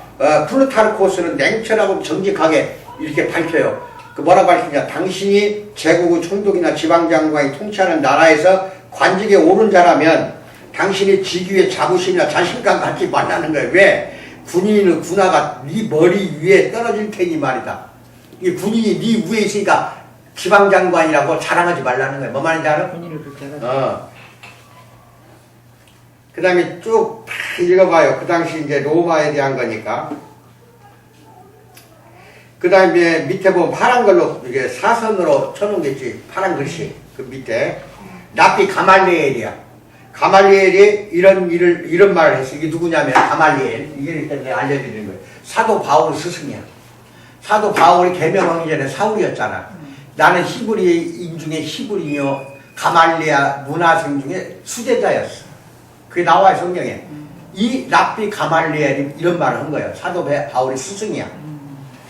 [SPEAKER 1] 플루타르코스는 냉철하고 정직하게 이렇게 밝혀요. 그 뭐라고 밝히냐. 당신이 제국의 총독이나 지방장관이 통치하는 나라에서 관직에 오른 자라면 당신이 직위에 자부심이나 자신감 갖지 말라는 거예요. 왜? 군인은 군화가 네 머리 위에 떨어질 테니 말이다. 이 군인이 네 위에 있으니까 지방장관이라고 자랑하지 말라는 거예요. 뭐 말인지 알아?
[SPEAKER 2] 군인을 그렇게 해가지고.
[SPEAKER 1] 그 다음에 쭉 읽어봐요. 그 당시 이제 로마에 대한 거니까. 그 다음에 밑에 보면 파란 걸로 이게 사선으로 쳐놓은 게 있지. 파란 글씨. 그 밑에. 랍비 가말리엘이야. 가말리엘이 이런 말을 했어. 이게 누구냐면 가말리엘. 이게 내가 알려드리는 거예요. 사도 바울 스승이야. 사도 바울이 개명하기 전에 사울이었잖아. 나는 히브리인 중에 히브리요. 가말리아 문화생 중에 수제자였어. 그게 나와요, 성경에. 이 랍비 가말리엘이 이런 말을 한 거예요. 사도 바울이 스승이야.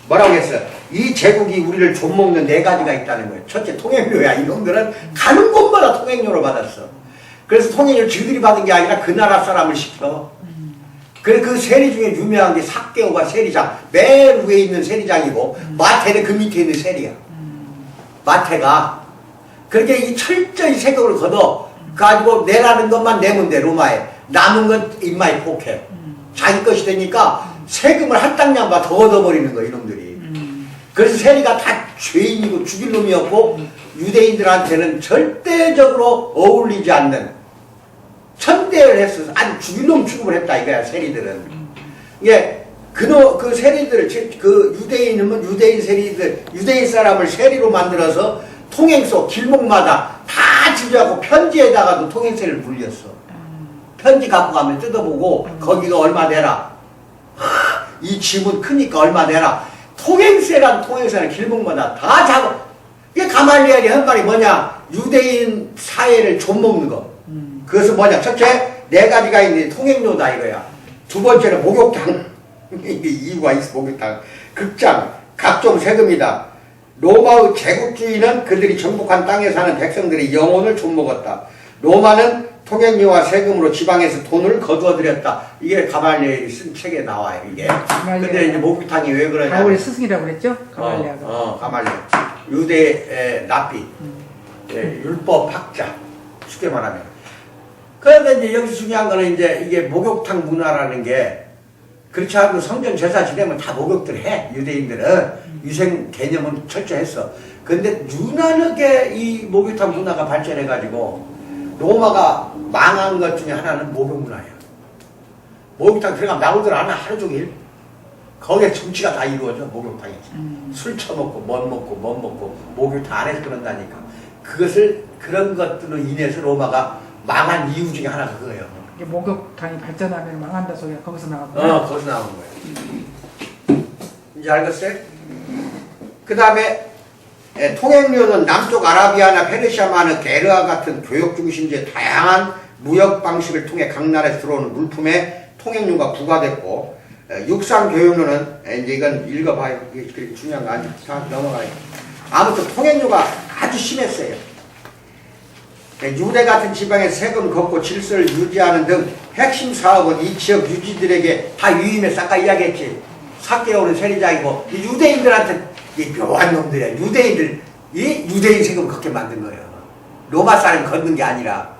[SPEAKER 1] 뭐라고 했어? 이 제국이 우리를 좀먹는 네 가지가 있다는 거예요. 첫째, 통행료야. 이놈들은 가는 곳마다 통행료를 받았어. 그래서 통행료를 지들이 받은 게 아니라 그 나라 사람을 시켜. 그래, 그 세리 중에 유명한 게 삭개오가 세리장. 맨 위에 있는 세리장이고, 마태는 그 밑에 있는 세리야. 마태가. 그렇게 이 철저히 세금을 걷어. 가지고 내라는 것만 내면 돼, 로마에. 남은 건 입마에 폭해. 자기 것이 되니까 세금을 한 땅량만 더 얻어버리는 거야, 이놈들이. 그래서 세리가 다 죄인이고 죽일 놈이었고, 유대인들한테는 절대적으로 어울리지 않는 천대를 했어. 아주 죽일 놈 취급을 했다, 이거야, 세리들은. 이게, 그 세리들, 그 유대인은 유대인 세리들, 유대인 사람을 세리로 만들어서 통행소, 길목마다 다 지져갖고 편지에다가도 통행세를 불렸어. 편지 갖고 가면 뜯어보고 거기가 얼마 내라. 이 집은 크니까 얼마 내라. 통행세란 통행세는 길목마다 다 작업. 이게 가말리엘이 한 말이 뭐냐. 유대인 사회를 좀먹는 거. 그것은 뭐냐. 첫째, 네 가지가 있는데 통행료다 이거야. 두 번째는 목욕탕. 이게 이유가 있어. 목욕탕. 극장, 각종 세금이다. 로마의 제국주의는 그들이 정복한 땅에 사는 백성들의 영혼을 좀먹었다. 로마는 통행료와 세금으로 지방에서 돈을 거두어들였다. 이게 가말리엘이 쓴 책에 나와요, 이게. 근데 이제 목욕탕이 왜 그러냐.
[SPEAKER 2] 바울의 스승이라고 그랬죠? 가말리아가.
[SPEAKER 1] 가말리엘. 유대 랍비. 율법학자. 쉽게 말하면. 그런데 이제 여기서 중요한 거는 이제 이게 목욕탕 문화라는 게 그렇지 않고 성전 제사 지내면 다 목욕들 해. 유대인들은. 위생 개념은 철저했어. 근데 유난하게 이 목욕탕 문화가 발전해가지고 로마가 망한 것 중에 하나는 목욕 문화예요. 목욕탕 들어가면 나오들 않아. 하루 종일. 거기에 정치가 다 이루어져. 목욕탕에서. 술 처먹고 못 먹고 목욕탕 안에서 그런다니까. 그런 것들로 인해서 로마가 망한 이유 중에 하나가 그거예요.
[SPEAKER 2] 목욕탕이 발전하면 망한다 소리가 거기서 나왔구나.
[SPEAKER 1] 거기서 나온 거예요. 이제 알겠어요? 그 다음에 통행료는 남쪽 아라비아나 페르시아만의 게르와 같은 교역 중심지의 다양한 무역 방식을 통해 각 나라에서 들어오는 물품에 통행료가 부과됐고, 육상 교육료는 이제 이건 읽어봐요. 이게 그렇게 중요한 거 아니고 다 넘어가요. 아무튼 통행료가 아주 심했어요. 유대 같은 지방에 세금 걷고 질서를 유지하는 등 핵심 사업은 이 지역 유지들에게 다 유임해서 아까 이야기했지. 삭개오는 세리장이고 유대인들한테 이 묘한 놈들이야. 유대인 세금 그렇게 만든 거예요. 로마 사람 걷는 게 아니라.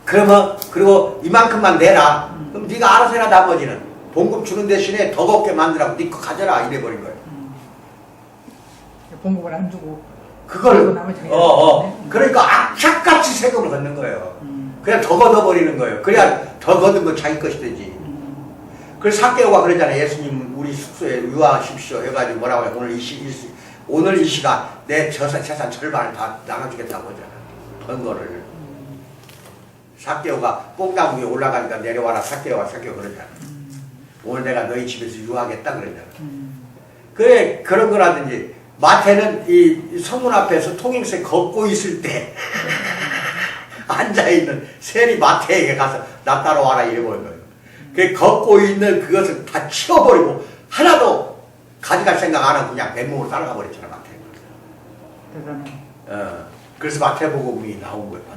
[SPEAKER 1] 그러면 그리고 이만큼만 내라. 그럼 네가 알아서 해라. 나머지는 봉급 주는 대신에 더 걷게 만들라고 네 거 가져라 이래버린 거예요.
[SPEAKER 2] 봉급을 안 주고
[SPEAKER 1] 그걸
[SPEAKER 2] 그리고 나머지 그냥
[SPEAKER 1] 그러니까 악착같이 세금을 걷는 거예요. 그냥 더 걷어버리는 거예요. 그래야 더 걷은 건 자기 것이 되지. 그래서 사개오가 그러잖아요. 예수님 우리 숙소에 유하십시오 해가지고 뭐라고 해요. 오늘 이 시간 내 재산 절반을 다 나눠주겠다고 하잖아. 번 거를. 사개오가 뽕나무 위에 올라가니까 내려와라. 사개오가 그러잖아. 오늘 내가 너희 집에서 유하겠다 그러잖아. 그래 그런 거라든지 마태는 이 성문 앞에서 통행세 걷고 있을 때 앉아있는 세리 마태에게 가서 나 따라와라 이래버린 거예요. 그 걷고 있는 그것을 다 치워버리고 하나도 가져갈 생각 안 하고 그냥 맨몸으로 따라가 버렸잖아 마태가.
[SPEAKER 2] 대단해.
[SPEAKER 1] 그래서 마태복음이 나온 거예요.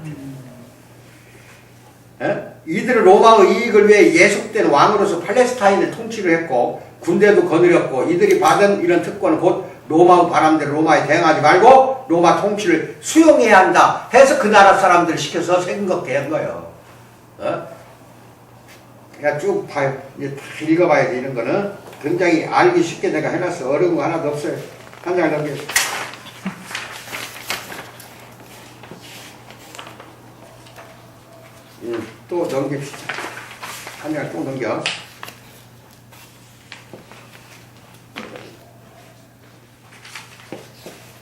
[SPEAKER 1] 이들은 로마의 이익을 위해 예속된 왕으로서 팔레스타인을 통치를 했고 군대도 거느렸고 이들이 받은 이런 특권은 곧 로마의 바람대로 로마에 대응하지 말고 로마 통치를 수용해야 한다 해서 그 나라 사람들을 시켜서 생각게 한 거예요. 그냥 쭉 봐요. 이제 다 읽어봐야 돼. 이런 거는 굉장히 알기 쉽게 내가 해놨어. 어려운 거 하나도 없어요. 한 장 넘겨. 또 넘깁시다. 한 장 또 넘겨.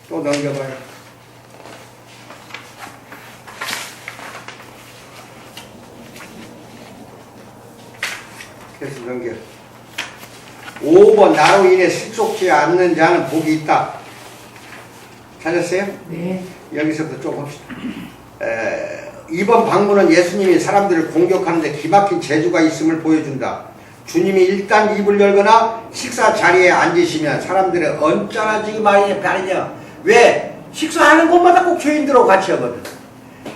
[SPEAKER 1] 또 넘겨봐요. 계속 넘겨. 5번 나로 인해 실족지 않는 자는 복이 있다. 찾았어요?
[SPEAKER 3] 네.
[SPEAKER 1] 여기서부터 좀 봅시다. 2번 방문은 예수님이 사람들을 공격하는데 기막힌 재주가 있음을 보여준다. 주님이 일단 입을 열거나 식사 자리에 앉으시면 사람들의 언짢아지기 마련이냐. 왜? 식사하는 곳마다 꼭 죄인들하고 같이 하거든.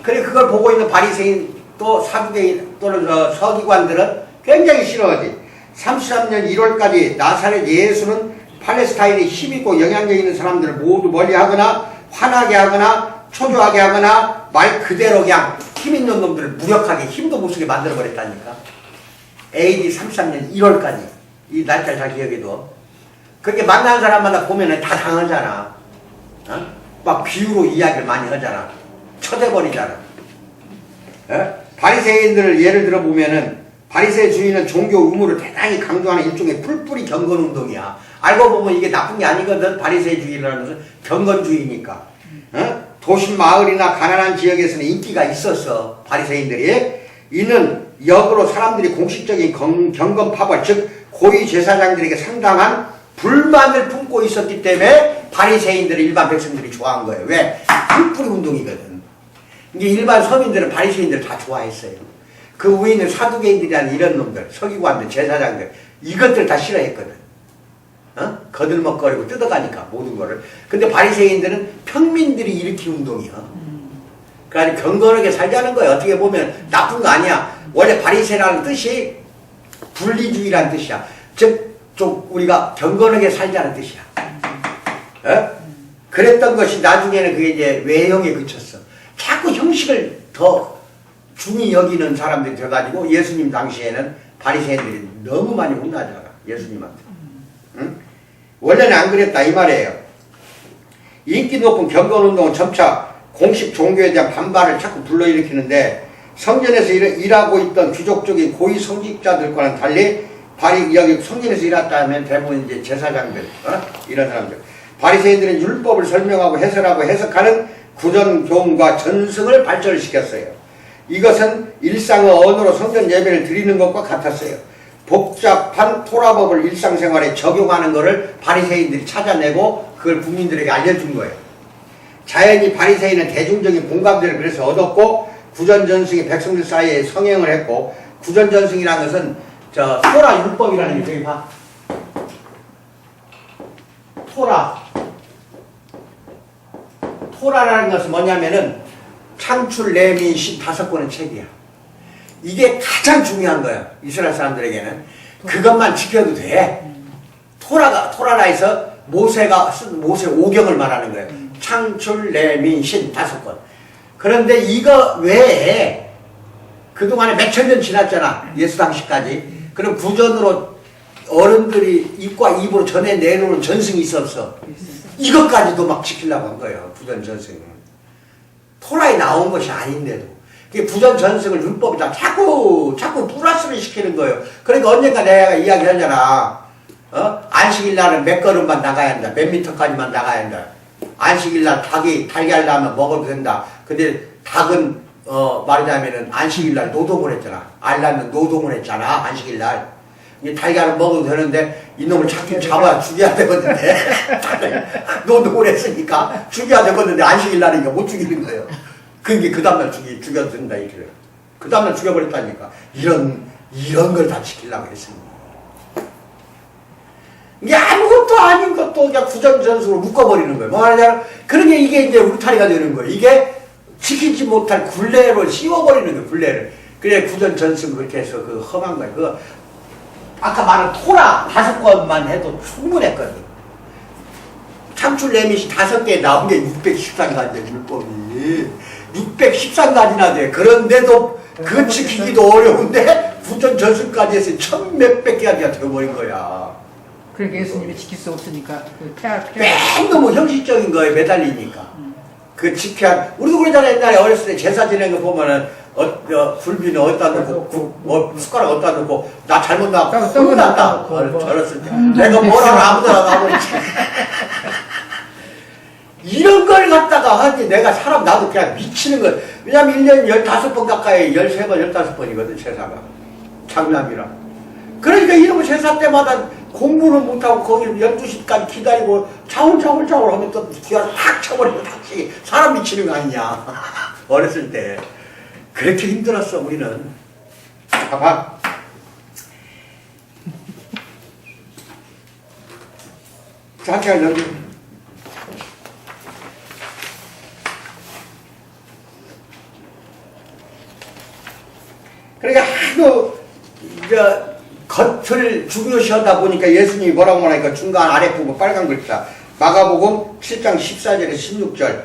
[SPEAKER 1] 그래 그걸 보고 있는 바리새인 또 사두개인 또는 서기관들은 굉장히 싫어하지. 33년 1월까지 나사렛 예수는 팔레스타인에 힘있고 영향력 있는 사람들을 모두 멀리하거나 화나게 하거나 초조하게 하거나 말 그대로 그냥 힘있는 놈들을 무력하게 힘도 못 쓰게 만들어버렸다니까. AD 33년 1월까지 이 날짜 잘 기억해둬. 그렇게 만나는 사람마다 보면은 다 당하잖아. 막 비유로 이야기를 많이 하잖아. 쳐대버리잖아. 바리새인들을 예를 들어 보면은 바리새 주의는 종교 의무를 대단히 강조하는 일종의 풀뿌리 경건운동이야. 알고 보면 이게 나쁜 게 아니거든. 바리새주의라는 것은 경건주의니까. 도심 마을이나 가난한 지역에서는 인기가 있었어. 바리새인들이. 이는 역으로 사람들이 공식적인 경건 파벌 즉 고위 제사장들에게 상당한 불만을 품고 있었기 때문에 바리새인들을 일반 백성들이 좋아한 거예요. 왜? 풀뿌리 운동이거든. 이게 일반 서민들은 바리새인들을 다 좋아했어요. 그 위에 있는 사두개인들이라는 이런 놈들, 서기관들, 제사장들 이것들 다 싫어했거든. 거들먹거리고 뜯어가니까 모든 거를. 근데 바리새인들은 평민들이 일으킨 운동이야. 그러니까 경건하게 살자는 거야. 어떻게 보면 나쁜 거 아니야. 원래 바리새라는 뜻이 분리주의라는 뜻이야. 즉 좀 우리가 경건하게 살자는 뜻이야. 그랬던 것이 나중에는 그게 이제 외형에 그쳤어. 자꾸 형식을 더 중히 여기는 사람들이 돼가지고 예수님 당시에는 바리새인들이 너무 많이 혼나잖아. 예수님한테. 응? 원래는 안 그랬다 이 말이에요. 인기 높은 경건운동은 점차 공식 종교에 대한 반발을 자꾸 불러일으키는데 성전에서 일하고 있던 귀족적인 고위 성직자들과는 달리 여기 성전에서 일했다면 대부분 이제 제사장들 이런 사람들 바리새인들은 율법을 설명하고 해설하고 해석하는 구전교훈과 전승을 발전을 시켰어요. 이것은 일상의 언어로 성전 예배를 드리는 것과 같았어요. 복잡한 토라법을 일상생활에 적용하는 것을 바리새인들이 찾아내고 그걸 국민들에게 알려준 거예요. 자연히 바리새인은 대중적인 공감대를 그래서 얻었고 구전전승이 백성들 사이에 성행을 했고 구전전승이라는 것은 토라 율법이라는 게 저기 봐. 토라라는 것은 뭐냐면은 창출, 레민, 신 5권의 책이야. 이게 가장 중요한 거야. 이스라엘 사람들에게는. 그것만 지켜도 돼. 토라라에서 모세가 쓴 모세 5경을 말하는 거예요. 창출, 레민, 신 5권. 그런데 이거 외에 그동안에 몇천 년 지났잖아. 예수 당시까지. 그럼 구전으로 어른들이 입과 입으로 전해 내놓은 전승이 있었어. 이것까지도 막 지키려고 한 거예요. 구전 전승은. 토라에 나온 것이 아닌데도. 그게 구전 전승을 율법에다 자꾸 플러스를 시키는 거예요. 그러니까 언젠가 내가 이야기하잖아. 안식일 날은 몇 걸음만 나가야 한다. 몇 미터까지만 나가야 한다. 안식일 날 닭이 달걀 나면 먹어도 된다. 근데 닭은 말하자면은 안식일 날 노동을 했잖아. 알 낳는 노동을 했잖아. 안식일 날. 달걀을 먹어도 되는데 이놈을 잡아 죽여야 되거든요. 노동을 했으니까 죽여야 되거든요. 안식일 날이니까 못 죽이는 거예요. 그게 그 다음날 죽여도 된다 이렇게. 그 다음날 죽여버렸다니까. 이런 걸 다 지키려고 했습니다. 이게 아무것도 아닌 것도 그냥 구전전승으로 묶어버리는 거예요. 뭐 말하자면 그러게 이게 이제 울타리가 되는 거예요. 이게 지키지 못할 굴레로 씌워버리는 거예요. 굴레를. 그래 구전전승 그렇게 해서 그 험한 거예요. 그 아까 말한 토라 5권만 해도 충분했거든. 창출 레밋이 5개 나온 게 613가지예요. 율법이 613가지나 돼. 그런데도 그 지키기도 어려운데 구전전승까지 해서 1000몇백 개가 되어버린 거야.
[SPEAKER 2] 그러니까 예수님이 지킬 수 없으니까 그
[SPEAKER 1] 너무 형식적인 거에 매달리니까. 그 지켜야 우리도 그러잖아. 옛날에 어렸을 때 제사 지내는 거 보면은 굴비는 어디다 놓고 숟가락 어디다 놓고 나 잘못 나왔고 혼났다. 어렸을 때 내가 뭐라고 아무데나 놔버리지. 이런 걸 갖다가 하지. 내가 사람 나도 그냥 미치는 거야. 왜냐면 1년에 15번 가까이 13번 15번이거든 제사가. 장남이라. 그러니까 이런 제사 때마다 공부는 못하고 거기 12시까지 기다리고 차울차울 하면 또 뒤가 확 쳐버리고 다시 사람 미치는 거 아니냐. 어렸을 때 그렇게 힘들었어 우리는. 봐봐. 잠깐 여기 그러니까 하도 겉을 중요시하다 보니까 예수님이 뭐라고 말하니까 중간 아래 부분 빨간 글자 마가복음 7장 14절에서 16절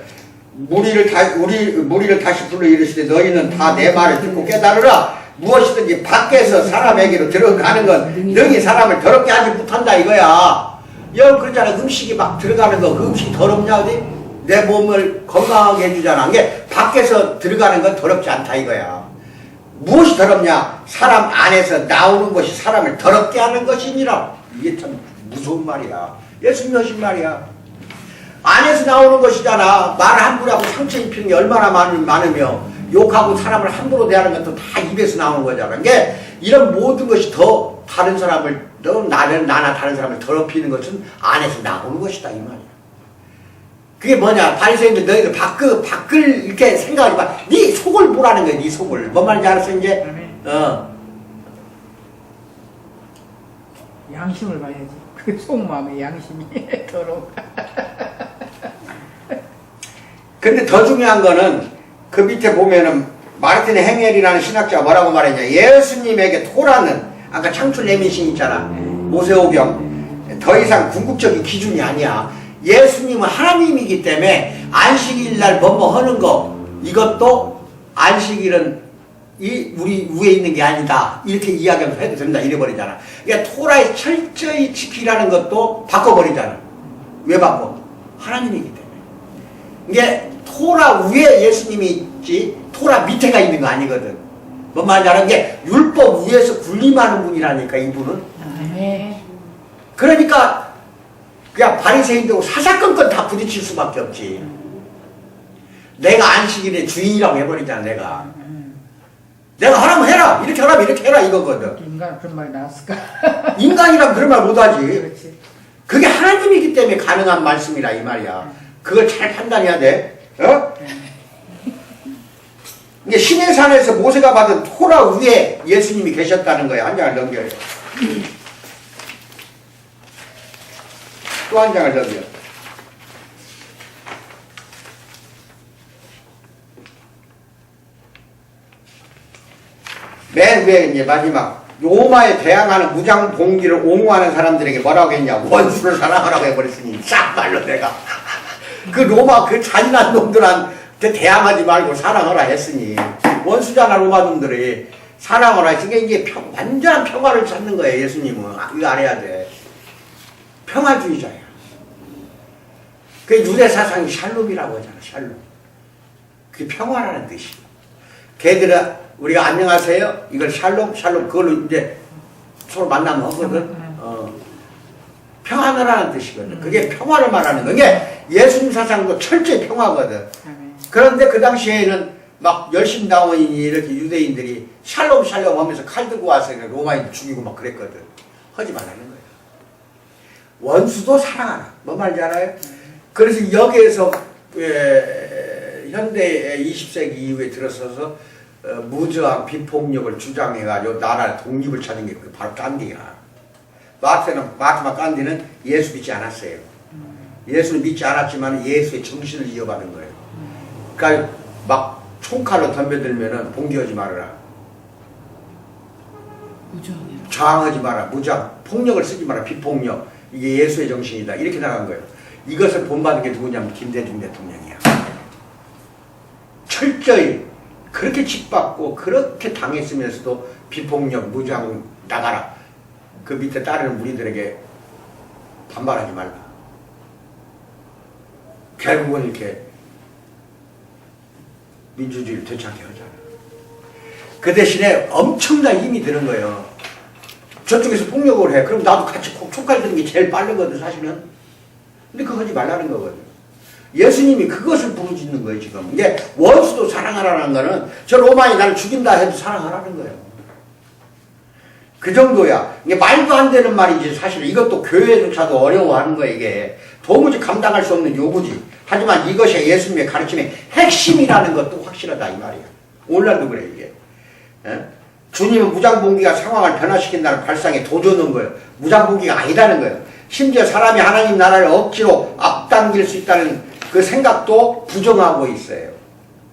[SPEAKER 1] 무리를 다시 불러 이르시되 너희는 다 내 말을 듣고 깨달으라. 무엇이든지 밖에서 사람에게로 들어가는 건 너희 사람을 더럽게 하지 못한다 이거야. 여러분 그러잖아. 음식이 막 들어가는 거 그 음식이 더럽냐 어디? 내 몸을 건강하게 해주잖아. 이게 밖에서 들어가는 건 더럽지 않다 이거야. 무엇이 더럽냐? 사람 안에서 나오는 것이 사람을 더럽게 하는 것이니라. 이게 참 무서운 말이야. 예수님 하신 말이야. 안에서 나오는 것이잖아. 말 함부로 하고 상처 입히는 게 얼마나 많으며 욕하고 사람을 함부로 대하는 것도 다 입에서 나오는 거잖아. 이게 이런 모든 것이 더 다른 사람을 나나 다른 사람을 더럽히는 것은 안에서 나오는 것이다 이 말이야. 그게 뭐냐? 바리새인들 너희들 밖을 이렇게 생각하지 마. 네 속을 보라는 거야. 네 속을. 뭔 말인지 알았어 이제?
[SPEAKER 2] 양심을 봐야지. 그 속마음의 양심이 더러워.
[SPEAKER 1] 근데 더 중요한 거는 그 밑에 보면은 마르틴 행헬이라는 신학자가 뭐라고 말했냐? 예수님에게 토라는 아까 창출 레밋이 있잖아. 모세오경 더 이상 궁극적인 기준이 아니야. 예수님은 하나님이기 때문에 안식일날 뭐뭐 하는 거 이것도 안식일은 우리 위에 있는 게 아니다 이렇게 이야기하면서 해도 된다 이래버리잖아. 그러니까 토라에 철저히 지키라는 것도 바꿔버리잖아. 왜 바꿔? 하나님이기 때문에. 이게 토라 위에 예수님이 있지 토라 밑에가 있는 거 아니거든. 뭔 말인지 알아? 이게 율법 위에서 군림하는 분이라니까 이분은. 그러니까 그냥 바리새인들하고 사사건건 다 부딪힐 수밖에 없지. 내가 안식일의 주인이라고 해버리잖아. 내가 하라면 해라. 이렇게 하라면 이렇게 해라 이거거든.
[SPEAKER 2] 인간 그런 말이 나왔을까?
[SPEAKER 1] 인간이라면 그런 말 못하지.
[SPEAKER 2] 그렇지.
[SPEAKER 1] 그게 하나님이기 때문에 가능한 말씀이라 이 말이야. 그걸 잘 판단해야 돼. 이게 신의 산에서 모세가 받은 토라 위에 예수님이 계셨다는 거야. 한 장을 넘겨요. 또 한 장을 넘겨. 맨 위에 이제 마지막 로마에 대항하는 무장 봉기를 옹호하는 사람들에게 뭐라고 했냐? 원수를 사랑하라고 해버렸으니 싹 말로 내가 그 로마 그 잔인한 놈들한테 대항하지 말고 사랑하라 했으니 원수잖아, 로마놈들이. 사랑을 하시니까 이게 완전한 평화를 찾는 거예요, 예수님은. 이거 알아야 돼. 평화주의자야. 그 유대 사상이 샬롬이라고 하잖아, 샬롬. 그게 평화라는 뜻이야. 걔들은 우리가 안녕하세요? 이걸 샬롬, 샬롬. 그걸로 이제 서로 만나면 하거든. 평안하라는 뜻이거든. 그게 평화를 말하는 거. 이게 예수님 사상도 철저히 평화거든. 그런데 그 당시에는 막 열심당원이니 이렇게 유대인들이 샬롬 샬롬 하면서 칼 들고 와서 로마인 죽이고 막 그랬거든. 하지 말라는 거예요. 원수도 사랑하라. 뭐 말인지 알아요? 그래서 여기에서 현대 20세기 이후에 들어서서 무저항 비폭력을 주장해가지고 나라 독립을 찾은 게 바로 간디야. 마하트마 간디는 예수 믿지 않았어요. 예수를 믿지 않았지만 예수의 정신을 이어받은 거예요. 그러니까 막 총칼로 덤벼들면은 봉기하지 말아라.
[SPEAKER 3] 무저항이요.
[SPEAKER 1] 저항하지 마라. 무장. 폭력을 쓰지 마라. 비폭력. 이게 예수의 정신이다. 이렇게 나간 거예요. 이것을 본받은 게 누구냐면 김대중 대통령이야. 철저히 그렇게 짓밟고 그렇게 당했으면서도 비폭력, 무장 나가라. 그 밑에 따르는 무리들에게 반발하지 말라. 결국은 이렇게 민주주의를 되찾게 하잖아. 그 대신에 엄청난 힘이 드는 거예요. 저쪽에서 폭력을 해. 그럼 나도 같이 총칼 드는 게 제일 빠르거든, 사실은. 근데 그거 하지 말라는 거거든. 예수님이 그것을 부르짖는 거예요, 지금. 이게 원수도 사랑하라는 거는 저 로마인이 나를 죽인다 해도 사랑하라는 거예요. 그 정도야. 이게 말도 안 되는 말이지, 사실. 이것도 교회조차도 어려워하는 거예요, 이게. 도무지 감당할 수 없는 요구지. 하지만 이것이 예수님의 가르침의 핵심이라는 것도 확실하다, 이 말이야. 오늘날도 그래, 이게. 에? 주님은 무장봉기가 상황을 변화시킨다는 발상에 도전한 거예요. 무장봉기가 아니다는 거예요. 심지어 사람이 하나님 나라를 억지로 앞당길 수 있다는 그 생각도 부정하고 있어요.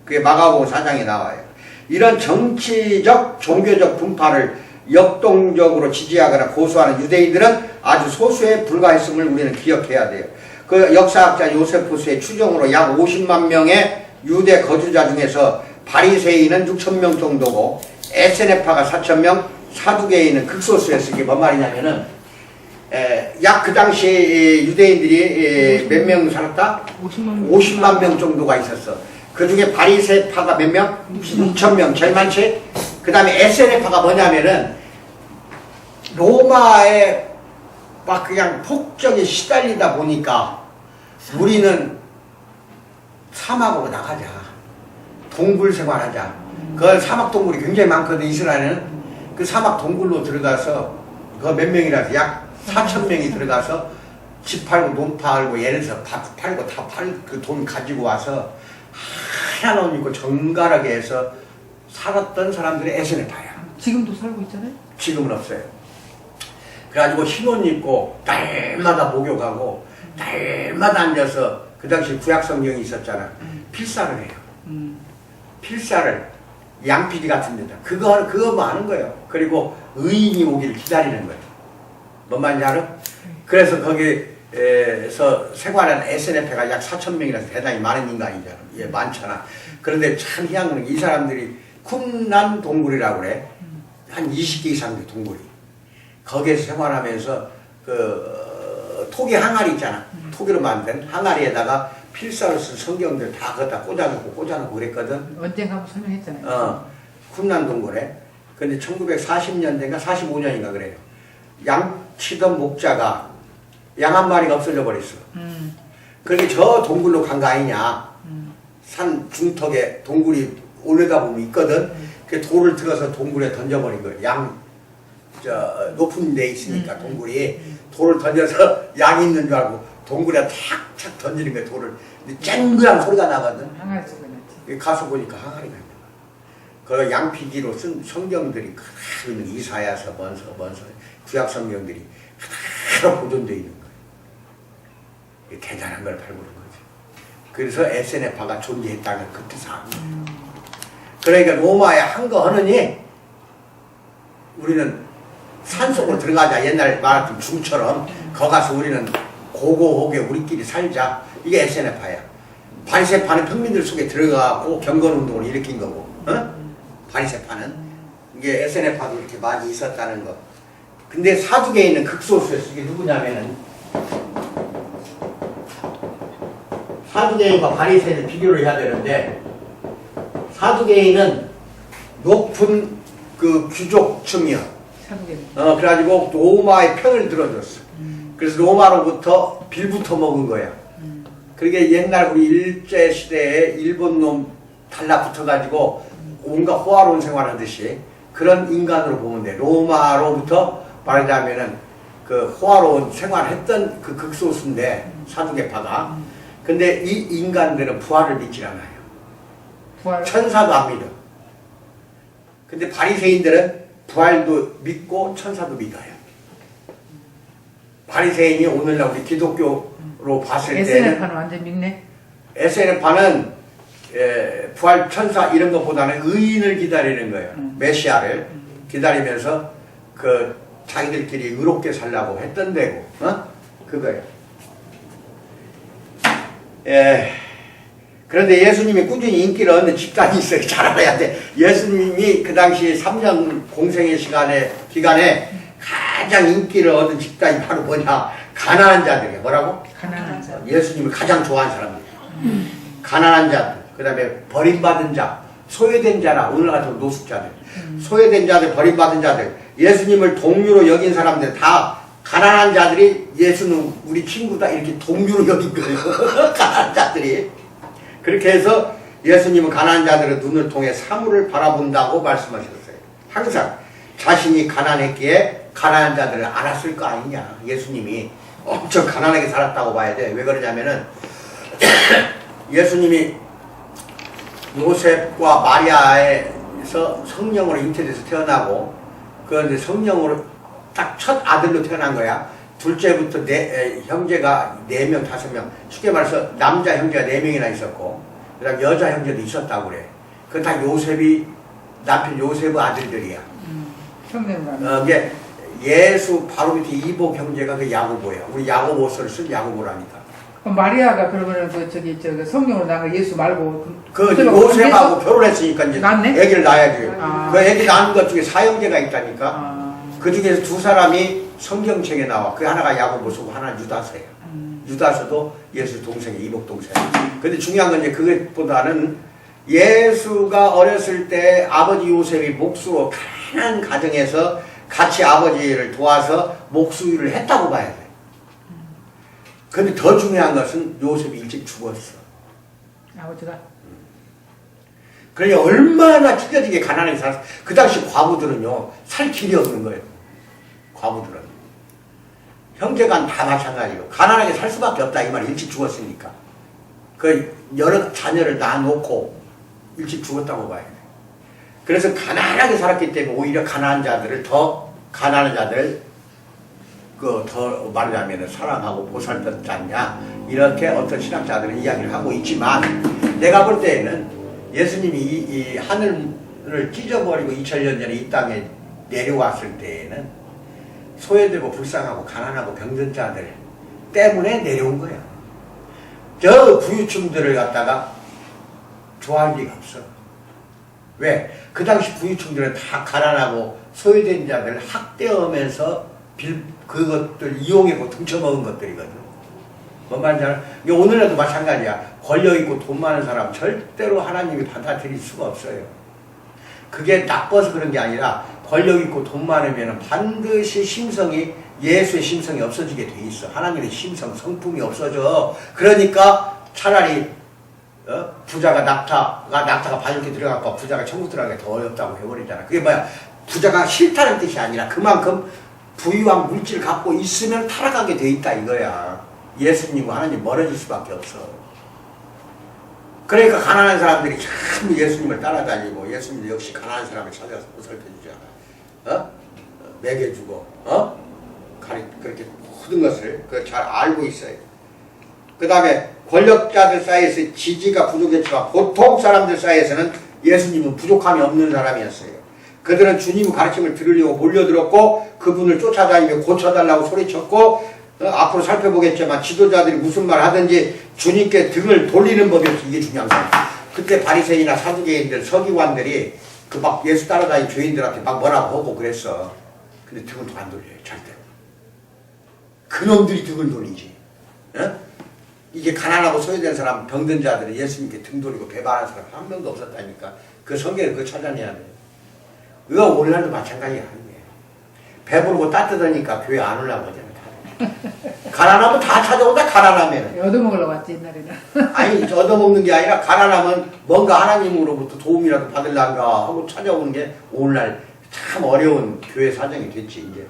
[SPEAKER 1] 그게 마가복음 4장에 나와요. 이런 정치적, 종교적 분파를 역동적으로 지지하거나 고수하는 유대인들은 아주 소수에 불과했음을 우리는 기억해야 돼요. 그 역사학자 요세푸스의 추정으로 약 50만 명의 유대 거주자 중에서 바리새인은 6천 명 정도고 에세네파가 4천 명, 사두개인은 극소수였어요. 이게 뭔 말이냐면은 약 그 당시 유대인들이 몇 명 살았다? 50만 명 정도가 있었어. 그 중에 바리새파가 몇 명? 6천 명, 제일 많지? 그 다음에 에세네파가 뭐냐면은 로마에 막 그냥 폭정에 시달리다 보니까 우리는 사막으로 나가자. 동굴 생활하자. 그 사막 동굴이 굉장히 많거든, 이스라엘은. 그 사막 동굴로 들어가서 그 몇 명이라서 약 4천 명이 들어가서 집 팔고 돈 팔고 예를 들어서 밥 팔고 다 그 돈 가지고 와서 하얀 옷 입고 정갈하게 해서 살았던 사람들이 에세네파야.
[SPEAKER 2] 지금도 살고 있잖아요.
[SPEAKER 1] 지금은 없어요. 그래가지고 흰 옷 입고 날마다 목욕하고 날마다 앉아서 그 당시 구약 성경이 있었잖아. 필사를 해요. 필사를 양피디 같은 데다 그거 하는 거예요. 그리고 의인이 오기를 기다리는 거예요. 뭔 말인지 알아? 그래서 거기에서 생활하는 에세네파가 약 4천 명이라서 대단히 많은 인간이잖아. 예, 많잖아. 그런데 참 희한한 건 이 사람들이 쿰난 동굴이라고 그래. 한 20개 이상의 동굴이. 거기에서 생활하면서 그 토기 항아리 있잖아. 토기로 만든 항아리에다가 필사를 쓴 성경들 다 거기다 꽂아놓고 그랬거든.
[SPEAKER 2] 언젠가 한번 설명했잖아요.
[SPEAKER 1] 쿰난 동굴에. 근데 1940년대인가 45년인가 그래요. 양 치던 목자가 양 한 마리가 없어져 버렸어. 그렇게 저 동굴로 간 거 아니냐. 산 중턱에 동굴이 올라가보면 있거든. 그 돌을 들어서 동굴에 던져버린 거예요. 높은 데 있으니까 동굴이 돌을 던져서 양이 있는 줄 알고 동굴에 탁탁 던지는 거예요, 돌을. 근데 쨍그랑 소리가 나거든.
[SPEAKER 2] 항아리 소리 났지.
[SPEAKER 1] 가서 보니까 항아리가 있는 거야. 그 양피기로 쓴 성경들이 그대로 있는 이사야서, 먼서 구약 성경들이 그대로 보존되어 있는 거예요. 대단한 걸 발굴한 거지. 그래서 에세네파가 존재했다는 그 뜻을 압니다. 그러니까 로마에 한 거 하느니 우리는 산속으로 들어가자. 옛날 말했던 중처럼 거 가서 우리는 고고하게 우리끼리 살자. 이게 에세네파야. 바리새파는 평민들 속에 들어가고 경건운동을 일으킨 거고, 바리새파는. 이게 SNF파도 이렇게 많이 있었다는 거. 근데 사두개인은 극소수였어. 이게 누구냐면은 사두개인과 바리새인을 비교를 해야 되는데 사두개인은 높은 그 귀족층이야.
[SPEAKER 2] 사두개인.
[SPEAKER 1] 그래가지고 로마의 편을 들어줬어. 그래서 로마로부터 빌부터 먹은 거야. 그러게 옛날 우리 일제시대에 일본 놈 달라붙어가지고 온갖 호화로운 생활하듯이 그런 인간으로 보면 돼. 로마로부터 말하자면은 그 호화로운 생활했던 그 극소수인데 사두개파가. 근데 이 인간들은 부활을 믿질 않아요.
[SPEAKER 2] 부활.
[SPEAKER 1] 천사도 안 믿어. 근데 바리새인들은 부활도 믿고 천사도 믿어요. 바리새인이 오늘날 우리 기독교로 봤을 때는
[SPEAKER 2] SNF파는 완전 믿네.
[SPEAKER 1] SNF파는 부활 천사 이런 것보다는 의인을 기다리는 거예요. 메시아를 기다리면서 그 자기들끼리 의롭게 살라고 했던 데고 그거예요. 그런데 예수님이 꾸준히 인기를 얻는 집단이 있어요. 잘 알아야 돼. 예수님이 그 당시 3년 공생의 기간에 가장 인기를 얻은 집단이 바로 뭐냐? 가난한 자들이에요. 뭐라고?
[SPEAKER 2] 가난한 자.
[SPEAKER 1] 예수님을 가장 좋아하는 사람들. 가난한 자들, 그 다음에 버림받은 자, 소외된 자라, 오늘 같은 노숙자들, 소외된 자들, 버림받은 자들, 예수님을 동료로 여긴 사람들 다 가난한 자들이 예수는 우리 친구다 이렇게 동료로 여긴 거예요. 가난한 자들이. 그렇게 해서 예수님은 가난한 자들의 눈을 통해 사물을 바라본다고 말씀하셨어요. 항상 자신이 가난했기에 가난한 자들을 알았을 거 아니냐. 예수님이 엄청 가난하게 살았다고 봐야 돼. 왜 그러냐면은 예수님이 요셉과 마리아에서 성령으로 잉태돼서 태어나고 그런데 성령으로 딱 첫 아들로 태어난 거야. 둘째부터 형제가 4명, 5명. 쉽게 말해서 남자 형제가 4명이나 있었고 그 다음 여자 형제도 있었다고 그래. 그건 다 요셉이 남편 요셉의 아들들이야.
[SPEAKER 2] 성령으로.
[SPEAKER 1] 이게 예수 바로 밑에 이복 형제가 그 야고보야. 우리 야고보서를 쓴 야고보라니까.
[SPEAKER 2] 그럼 마리아가 그러면은 그 성령으로 낳은 거 예수 말고
[SPEAKER 1] 그 요셉하고 결혼했으니까 이제
[SPEAKER 2] 낳네?
[SPEAKER 1] 애기를 낳아야지.
[SPEAKER 2] 아.
[SPEAKER 1] 그 애기 낳은 것 중에 사형제가 있다니까.
[SPEAKER 2] 아.
[SPEAKER 1] 그 중에서 2사람이 성경책에 나와. 그 하나가 야고보서고 하나는 유다서예요. 유다서도 예수 동생의 이복 동생. 근데 중요한 건 이제 그것보다는 예수가 어렸을 때 아버지 요셉이 목수로 가난한 가정에서 같이 아버지를 도와서 목수일을 했다고 봐야 돼. 근데 더 중요한 것은 요셉이 일찍 죽었어.
[SPEAKER 2] 아버지가.
[SPEAKER 1] 그러니 얼마나 찢어지게 가난하게 살았어. 그 당시 과부들은요, 살 길이 없는 거예요. 과부들은. 형제간 다 마찬가지로. 가난하게 살 수밖에 없다. 이 말이 일찍 죽었으니까. 그 여러 자녀를 낳아놓고 일찍 죽었다고 봐야 돼. 그래서 가난하게 살았기 때문에 오히려 가난한 자들을 더 더 말하자면 사랑하고 보살폈지 않냐. 이렇게 어떤 신학자들은 이야기를 하고 있지만 내가 볼 때에는 예수님이 이 하늘을 찢어버리고 2000년 전에 이 땅에 내려왔을 때에는 소외되고 불쌍하고 가난하고 병든 자들 때문에 내려온 거야. 저 부유층들을 갖다가 좋아할 리가 없어. 왜? 그 당시 부유층들은 다 가난하고 소외된 자들 학대하면서 그것들 이용하고 등쳐먹은 것들이거든. 뭔 말인지 알아? 오늘날도 마찬가지야. 권력있고 돈 많은 사람 절대로 하나님이 받아들일 수가 없어요. 그게 나빠서 그런 게 아니라 권력있고 돈 많으면 반드시 예수의 심성이 없어지게 돼 있어. 하나님의 심성, 성품이 없어져. 그러니까 차라리 부자가 낙타가 바늘에 들어가고 부자가 천국 들어가기 더 어렵다고 해버리잖아. 그게 뭐야? 부자가 싫다는 뜻이 아니라 그만큼 부유한 물질을 갖고 있으면 타락하게 돼 있다 이거야. 예수님과 하나님 멀어질 수밖에 없어. 그러니까 가난한 사람들이 참 예수님을 따라다니고 예수님도 역시 가난한 사람을 찾아서 보살펴주잖아. 먹여주고 그렇게 모든 것을 잘 알고 있어요. 그 다음에 권력자들 사이에서 지지가 부족했지만 보통 사람들 사이에서는 예수님은 부족함이 없는 사람이었어요. 그들은 주님의 가르침을 들으려고 몰려들었고 그분을 쫓아다니며 고쳐달라고 소리쳤고 앞으로 살펴보겠지만 지도자들이 무슨 말 하든지 주님께 등을 돌리는 법이었어. 이게 중요한 거야. 그때 바리새인이나 사두개인들 서기관들이 그 막 예수 따라다니는 죄인들한테 막 뭐라고 하고 그랬어. 근데 등을 안 돌려요, 절대로. 그놈들이 등을 돌리지. 어? 이게 가난하고 소외된 사람, 병든 자들은 예수님께 등 돌리고 배반하는 사람 한 명도 없었다니까. 그 성경에 그거 찾아내야 돼. 그거 오늘날도 마찬가지야. 배부르고 따뜻하니까 교회 안 오려고 하잖아. 가난하면 다 찾아오다, 가난하면.
[SPEAKER 2] 얻어먹으러 왔지 옛날에는.
[SPEAKER 1] 아니, 얻어먹는 게 아니라 가난하면 뭔가 하나님으로부터 도움이라도 받으려는가 하고 찾아오는 게 오늘날 참 어려운 교회 사정이 됐지, 이제.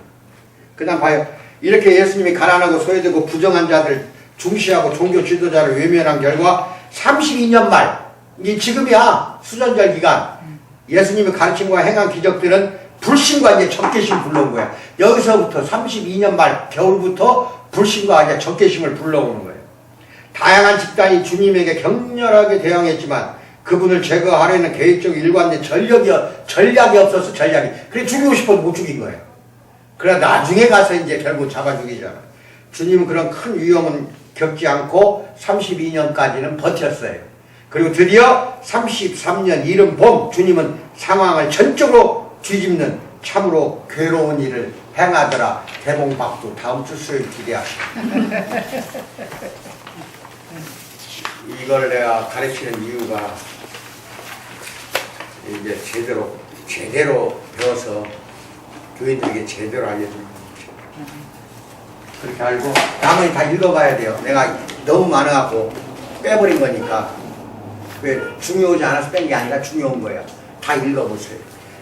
[SPEAKER 1] 그 다음 봐요. 이렇게 예수님이 가난하고 소외되고 부정한 자들 중시하고 종교 지도자를 외면한 결과 32년 말, 이게 지금이야, 수전절 기간. 예수님의 가르침과 행한 기적들은 불신과 이제 적개심 불러온 거야. 여기서부터 32년 말 겨울부터 불신과 이제 적개심을 불러오는 거예요. 다양한 집단이 주님에게 격렬하게 대항했지만 그분을 제거하려는 계획적 일관된 전략이 없어서 전략이. 그래 죽이고 싶어도 못 죽인 거예요. 그러나 나중에 가서 이제 결국 잡아 죽이잖아. 주님은 그런 큰 위험은 겪지 않고 32년까지는 버텼어요. 그리고 드디어 33년 이른 봄 주님은 상황을 전적으로 뒤집는 참으로 괴로운 일을 행하더라. 대봉박도 다음 주 수요일 기대하시오. 이걸 내가 가르치는 이유가 이제 제대로 배워서 교인들에게 제대로 알려주는 거죠. 그렇게 알고 나머지 다 읽어봐야 돼요. 내가 너무 많아갖고 빼버린 거니까. 왜 중요하지 않아서 뺀 게 아니라 중요한 거예요. 다 읽어보세요.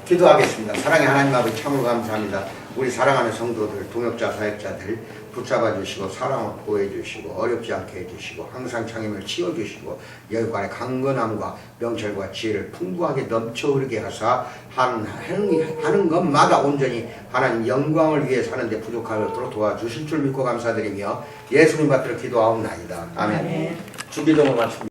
[SPEAKER 1] 기도하겠습니다. 사랑의 하나님 아버지 참으로 감사합니다. 우리 사랑하는 성도들, 동역자, 사역자들 붙잡아 주시고 사랑을 보호해 주시고 어렵지 않게 해주시고 항상 창임을 치워주시고 여기간의 강건함과 명철과 지혜를 풍부하게 넘쳐 흐르게 하사 하는 것마다 온전히 하나님 영광을 위해 사는데 부족하도록 도와주실 줄 믿고 감사드리며 예수님 받들어 기도하옵나이다. 아멘. 주기도문 마칩니다.